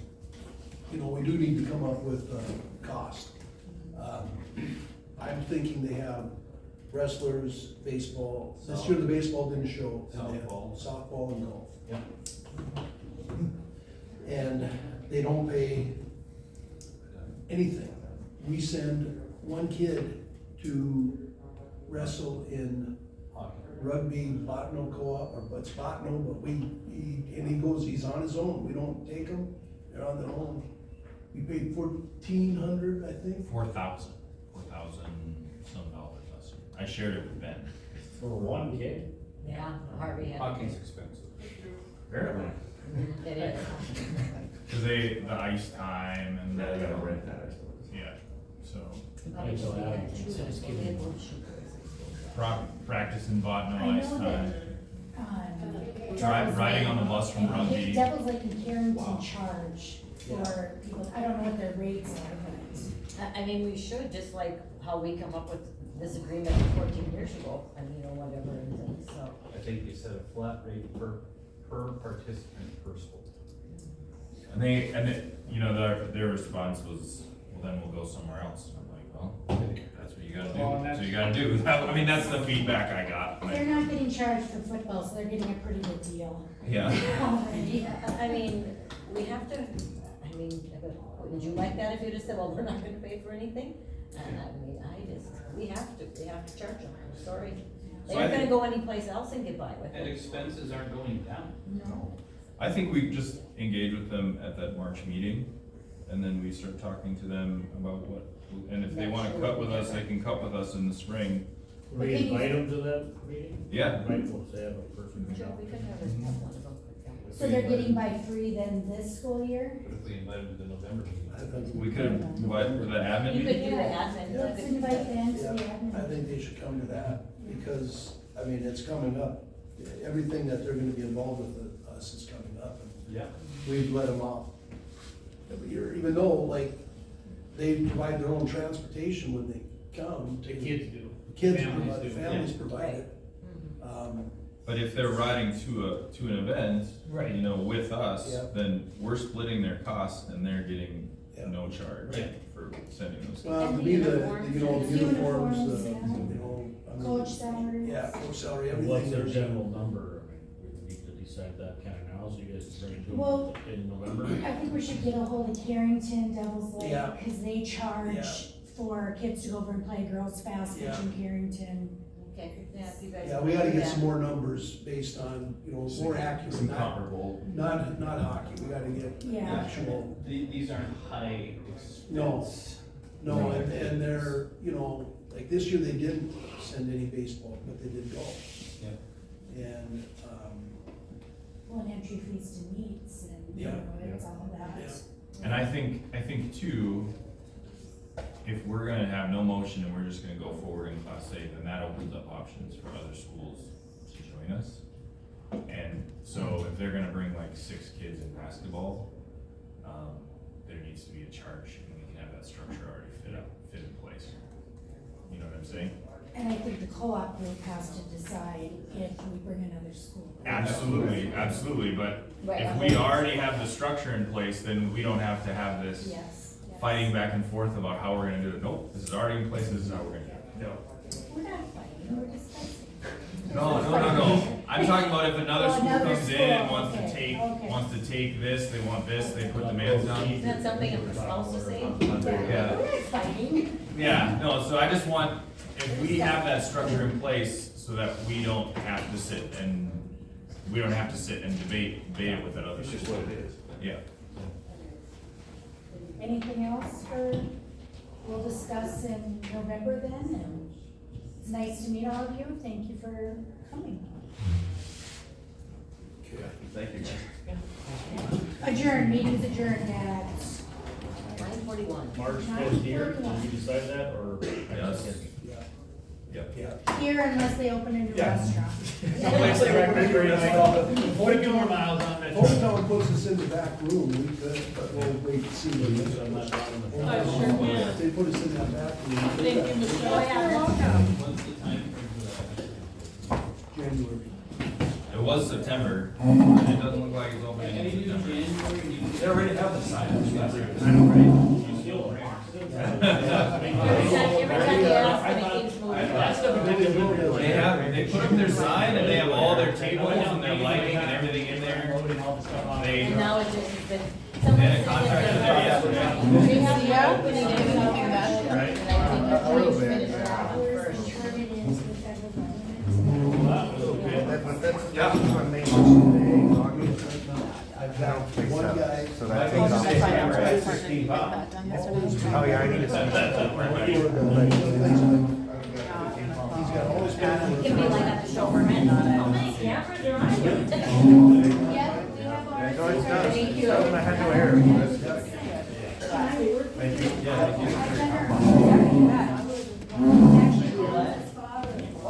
You know, we do need to come up with, cost. I'm thinking they have wrestlers, baseball, this year the baseball didn't show. and they have Softball. Softball and golf. Yep. And they don't pay anything. We send one kid to wrestle in rugby, Botno co-op, or it's Botno, but he's on his own, we don't take him, they're on their own. We paid $1,400, I think. 4,000 some dollars less. I shared it with Ben. For one kid? Yeah, Harvey had. Hockey's expensive. Apparently. It is. Cause the ice time and Yeah, you gotta the, rent that, I suppose. yeah, so Probably so should that- be so that just too, give me but more. we should. practice in Botno I ice know time. that, Riding on the bus from Rugby. Devil's Lake and Carrington charge for people, I don't know what their rates are, but. I mean, we should, just like how we come up with this agreement 14 years ago, and you know, whatever, and things, so. I think they set a flat rate per participant per school. And you know, their response was, well, then we'll go somewhere else. And I'm like, well, that's what you gotta do. Well, and So you gotta do. I mean, that's the feedback I got. They're not getting charged for football, so they're getting a pretty good deal. Yeah. Already. I mean, we have to, I mean, would you like that if you just said, well, we're not gonna pay for anything? And I mean, we have to charge them, I'm sorry. They So I aren't gonna think- go anyplace else and get by with And it. expenses aren't going down. No. I think we just engage with them at that March meeting, and then we start talking to them about what, and if they wanna cut with us, they can cut with us in the spring. We invite them to that meeting? Yeah. Invite them, say have a person. We could have one of them. So they're getting by free then this school year? But if we invite them to the November meeting. We could invite for the admin You meeting. could do the admin. you Let's could do invite that. them to Yeah, the I admin. think they should come to that, because, I mean, it's coming up. Everything that they're gonna be involved with us is coming up, and Yeah. we've let them off every year, even though, like, they provide their own transportation when they come. The kids do. Kids Families provide, do. families provide it. Mhm. But if they're riding to an event, Right. you know, with us, Yeah. then we're splitting their costs and they're getting Yeah. no charge Right. for sending those. Well, to And me, the the uniforms. you know, the uniforms, Uniforms, you yeah. know, I mean, Coach salaries. yeah, coach salary, And everything. what's their there's- general number? I mean, we need to decide that kind of now, so you guys can bring it to Well, them in November. I think we should get a hold of Carrington, Devil's Lake, Yeah. cause they charge for kids to go over and play girls fast pitch in Carrington. Okay, yeah, if you guys. Yeah, we gotta do get that. some more numbers based on, you know, more accurate, Some not, comparable. not hockey, we gotta get Yeah. actual. These aren't high No. expense. No, and they're, you know, like this year they didn't send any baseball, but they did golf. Yeah. And, Well, and entry fees to meets and, you Yeah. know, it's all that. Yeah. And I think too, if we're gonna have no motion and we're just gonna go forward in Class A, then that opens up options for other schools to join us. And so if they're gonna bring like 6 kids in basketball, there needs to be a charge, and we can have that structure already fit in place. You know what I'm saying? And I think the co-op group has to decide if we bring another school. Absolutely, but Right. if we already have the structure in place, then we don't have to have this Yes. yes. fighting back and forth about how we're gonna do it. Nope, this is already in place, this is how we're gonna do it. No. We're not fighting, we're discussing. No. I'm talking about if another Oh, school another comes in school, and wants to okay, take, okay. wants to take this, they want this, they put demands Is on. that something I'm supposed to say? Yeah. We're not fighting. Yeah, no, so I just want, if we have that structure in place so that we don't have to sit and debate it with that other It's just school. what it is. Yeah. Anything else we'll discuss in November then, and it's nice to meet all of you, thank you for coming. Thank you. Adjourn, meeting's adjourned at 9:41. March 4th here, did we decide that, or? Yes. Yeah. Yep. Yeah. here unless they open a new Yeah. restaurant. If 42 more miles on that. Hometown puts us in the back room, we could, but we'll wait to see. I'm not on the- I sure can. If they put us in that back room. Thank you, Michelle. Oh, yeah, that's- What's the time frame for that? January. It was September, and it doesn't look like it's opening Can in you do September. January? They already have the sign. Every time you ask, it keeps moving. That's the They put up their sign and they have all their tables and their lighting and everything in there. They, And now it just has been. They had a contractor there yesterday. They have the opening and everything like that. And I think A little the bit. finish that one first. Turn it into the federal government. That's when they mentioned the August. I've I don't got think one so. guy. So that takes off. Oh, yeah, I need to send that. He's got all his paperwork. Give me like a chauffeur man on it. How many cameras are on you? Yeah, we have ours. No, it's not. Thank you. Tell them I had no hair.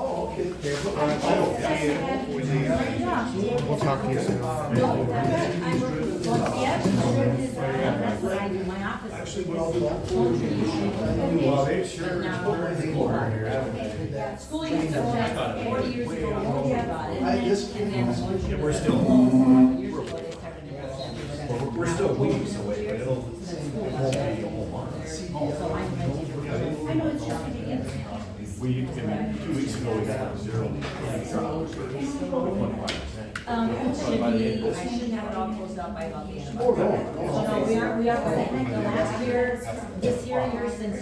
Oh, okay. Okay, I don't see it. We'll talk to you soon. Well, yeah, that's what I do, my office. Actually, what I'll do, I'll forward you. Well, they sure. School used to have 40 years ago, we told about it. I just- And then once you we're were still- 4 years ago, they started to have that. Well, we're still weeks away, but it won't be a whole month. So I'm I know it's just ridiculous. We, 2 weeks ago, we got 0. I should have it all closed out by about the end of October. So no, we are, the last year, this year, since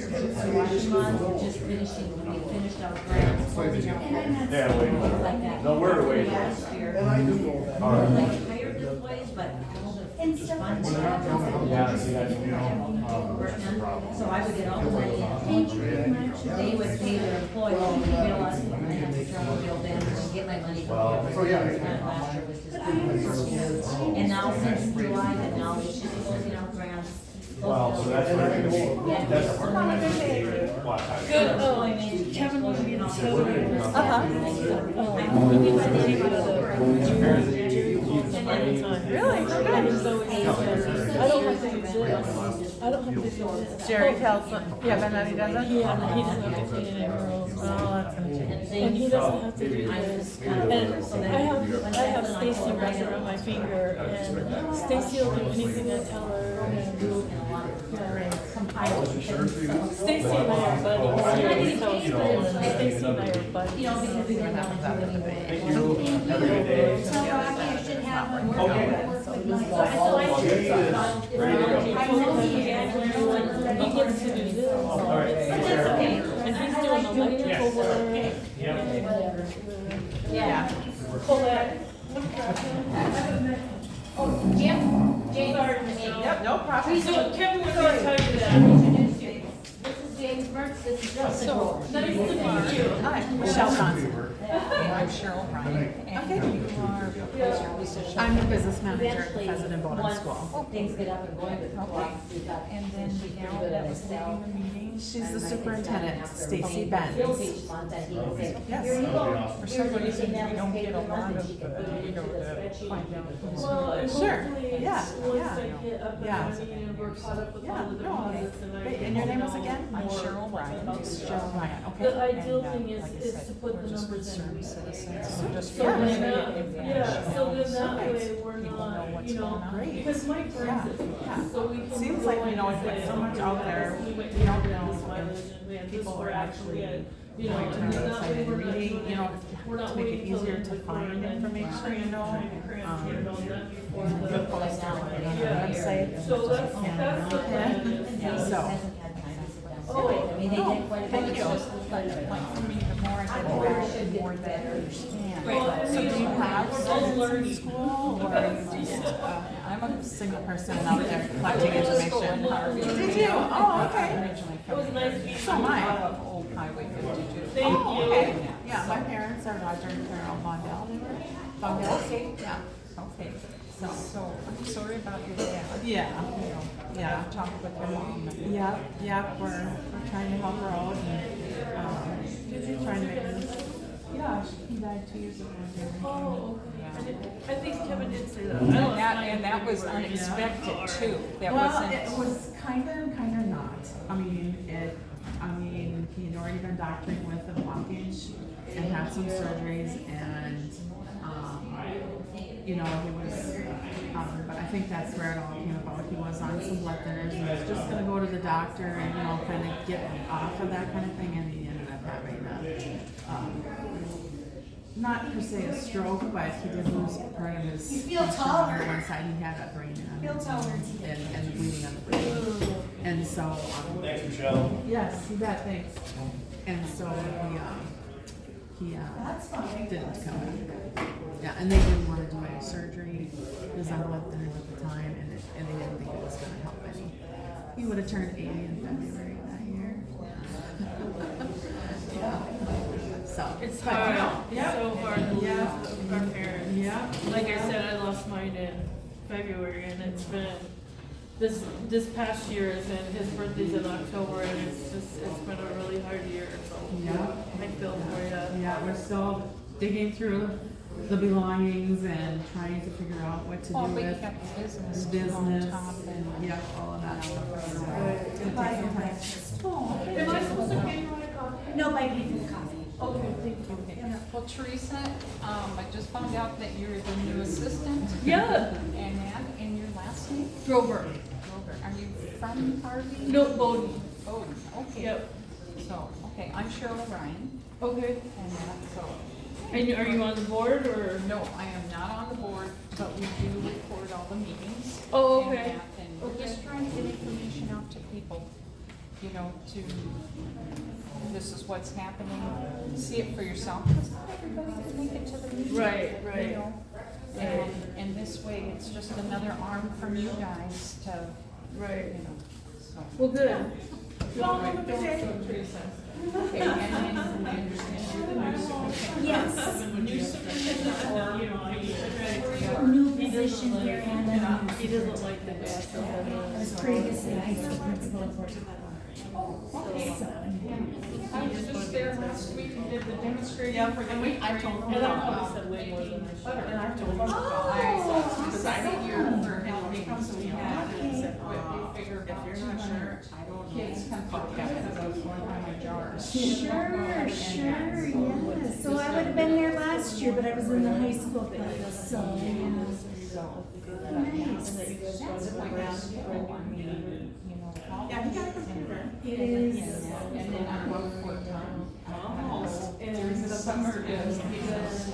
July month, we're just finishing, we finished our grants, closing out grants, Yeah, wait. things like that. No, we're waiting. Last year, And I do know that. All right. like hired employees, but all the funds. Yeah, see, that's, you know, So I would get all the money in. They would pay their employees, they bill us, and I have to turn the bill in and get my money from them. so yeah. Last year was just. And now since July, and now it's just closing out grants. well, so that's where we're gonna be. That's our part. Good, Kevin wanted me to tell you. Really? And he's always says, I don't have to do this, I don't have to do this. Jerry tells them, yeah, but then he doesn't? Yeah, he doesn't have to clean any girls. Oh, that's interesting. And he doesn't have to do this. And I have Stacy resin on my finger, and Stacy will do anything I tell her. Stacy and I are buddies. Stacy and I are buddies. You know, because we didn't know until we Thank you. Have a good day. So I should have one more Okay. work with my. So I should. He gets to do this. All right. That's okay. And he's doing electrical work. Yeah. Colette. Oh, Jim? James. Yep, no problem. So Kevin was gonna tell you that. Introduce you. This is James Mertz, this is Justin. So, nice to meet you. Hi, Michelle Johnson. I'm Cheryl Ryan, and you are your position. I'm the business manager at the Eventually, Fessenden Boarding once School. things get up and going with the co-op, we've got. And then the gal that was leading the meeting. She's the superintendent, Stacy Bill Benz. each month, and he would say, Yes. here you go. For some reason, we don't get a lot of, to find out who's. Well, and Sure. hopefully, Yeah, once yeah. I get up and Yeah. running and we're caught up with Yeah, all the no, deposits and I. Wait, and your name was again? I'm Cheryl Ryan. Cheryl Ryan, okay. The ideal And, thing like I is said, to put we're the just numbers in. concerned citizens, so just So for then information. that, so then that Great. way we're People know not, what's you know, going on. Great. because Mike brings Yeah, it to yeah. us, so we can. Seems go like, in you know, and it's like say, so much out there, we went you don't to know this if mileage and we had this people for are actually, actually you know, going and to the that website way and we're not reading, doing you know, it, we're not to make it waiting till easier the to end of the find quarter and then information, you know, trying to cram it all done before the the. post on the Yeah. website. So that's the plan is. Yeah. So. Oh, I mean, they did quite a bit. Thank you. Like for me, the more I get involved, the more that I understand. Well, So do you have we're both students in learning. school, or are you just, I'm a single person out there collecting School in information? Harvey. Did you? Oh, okay. Originally It was from nice meeting you. So am I. off of Old Highway 52. Thank Oh, you. okay. Yeah, my parents are Roger and Carol Bondell, they were. Bondell, Okay. yeah. Okay, so I'm sorry about your dad. Yeah, You know, yeah. I've talked with your mom. and- Yeah, we're trying to help her out and, trying to make her, yeah, he died 2 years ago. Oh, okay. I think Kevin did say that. I And lost that, mine and that in was February. unexpected too. That Well, wasn't. it was kinda not. I mean, he'd already been doctoring with a blockage and had some surgeries and, you know, he was, but I think that's where it all came about. He was on some blood thinners and was just gonna go to the doctor and, you know, kind of get off of that kind of thing, and he ended up having not per se a stroke, but he did lose part of his. You feel function taller. on one side, he had a brain Feel taller. and bleeding on the brain. And so, Thanks, Michelle. yes, you bet, thanks. And so he That's fine. didn't come back. Yeah, and they didn't want to do any surgery. He was on blood thinners at the time, and they didn't think it was gonna help any. He would have turned 80 in February that year. Yeah. So. It's but, hard, you know, it's so hard to lose Yeah. our parents. Yeah. Like I said, I lost mine in February and it's been, this past year has been, his birthday's in October and it's been a really hard year, so. Yeah. I feel for you. Yeah, we're still digging through the belongings and trying to figure out what to do Well, but you with got the business business on top and. yeah, all of that stuff. So, it's gonna Buy take your some time. breakfast. Oh, okay. Am I supposed to pay for my coffee? No, buy me for the coffee. Okay, thank you. Okay. Well, Teresa, I just found out that you're the new assistant. Yeah. And your last name? Grover. Grover. Are you from Harvey? No, Bowden. Oh, okay. Yep. So, okay, I'm Cheryl O'Brien, Okay. so. And are you on the board or? No, I am not on the board, but we do record all the meetings. Oh, and okay. that, And we're just trying to get information out to people, you know, this is what's happening, see it for yourself, because not everybody can make it to the meeting. Right, You right. know, and this way, it's just another arm from you guys to, Right. you know, so. Well, good. Okay, and then I understand you're the new superintendent. Yes. New superintendent, or, you know, New position here and then. He doesn't like the best. I was previously high school principal at Fort Okay. So, I was just there last week and did the demonstrating for the week. I told them And I about probably said way more than I should. butter, and I told them about because I didn't hear for how many comes we had, and said, well, we figure about 200 kids come to that, because I was going by my jars. sure, yeah. So I would have been there last year, but I was in the high school class, so, yeah. Nice. That's my last year, I mean, you know, how. Yeah, he got a computer. It is. And then I work for time. Oh. And there's the summer is because the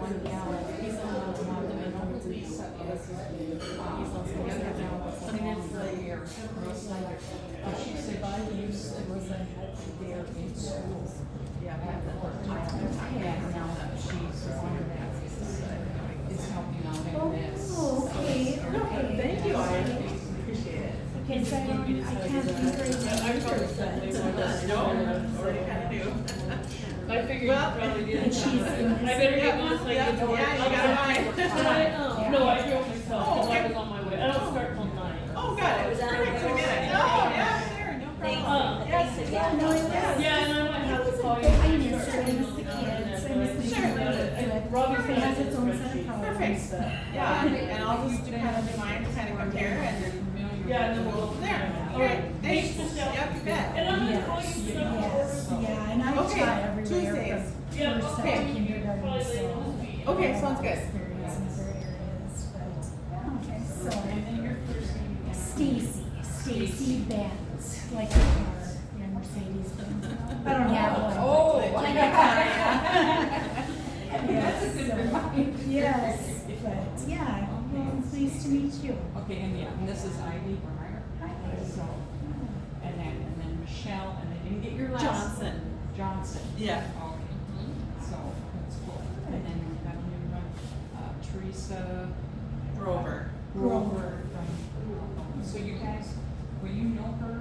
one gal, he's on the one that I know Lisa is. The other gal was the one for a year. She said she used to was there in school. Yeah, I have that work time. And now that she's one of that is helping out in this. Oh, okay, okay. Thank you, I appreciate it. Okay, so I can't be very I probably said way more than I should. No, already kind of do. I figured you Well, probably did. and she's in I better get going so I get to work. Yeah, you gotta run. No, I drove myself, because I was on my way. I don't start till 9. Oh, got it. Was that Perfect, okay? we get it. No, yeah, sure, no problem. Thanks, Yeah, no, it was. Yeah, and I might have to call you. I miss her, I miss the kids, I miss my family. Robbie's It has its own set of problems. Perfect. Yeah, and I'll just kind of do mine to kind of compare and. Yeah, and then we'll. There, All right, thanks. thanks, Michelle. Yep, you bet. And I'm gonna Yes, call you soon. yes, yeah, and I Okay, try everywhere Tuesdays. from Yeah, first okay. to kindergarten, Probably so. later this week. Okay, sounds good. Experience in other areas, but, okay, so. And then your first name. Stacy Benz, like the car, yeah, Mercedes Benz. I don't have one. Oh, Like a car. That's a good reminder. Yes, but, yeah, well, it's nice to meet you. Okay, and yeah, and this is Ivy Breyer. So, and then Michelle, and they didn't get your last. Johnson. Johnson. Yeah. Okay. So, that's cool. And then we've got a new one, Teresa. Grover. Grover from, so you guys, will you know her?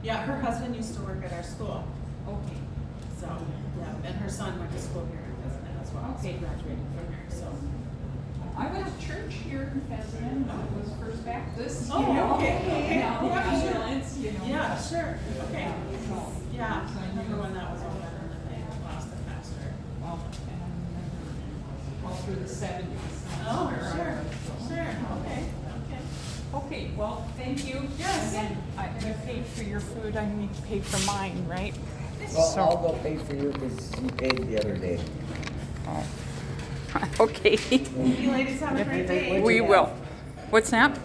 Yeah, her husband used to work at our school, Okay. so, yeah, and her son went to school here in Fessenden as well. Okay. So graduated from here, so. I went to church here in Fessenden, it was First Baptist. you Oh, know. okay, okay. Now, Yeah, sure. ambulance, you know. Yeah, sure, okay. So, Yeah, I remember when that was open and then they lost the pastor. well, and I remember all through the 70s. Oh, sure, okay. Okay, well, thank you. Yes. And then you paid for your food, I need to pay for mine, right? Well, I'll go pay for you because you paid the other day. Okay, You ladies have a great day. we will. What's that?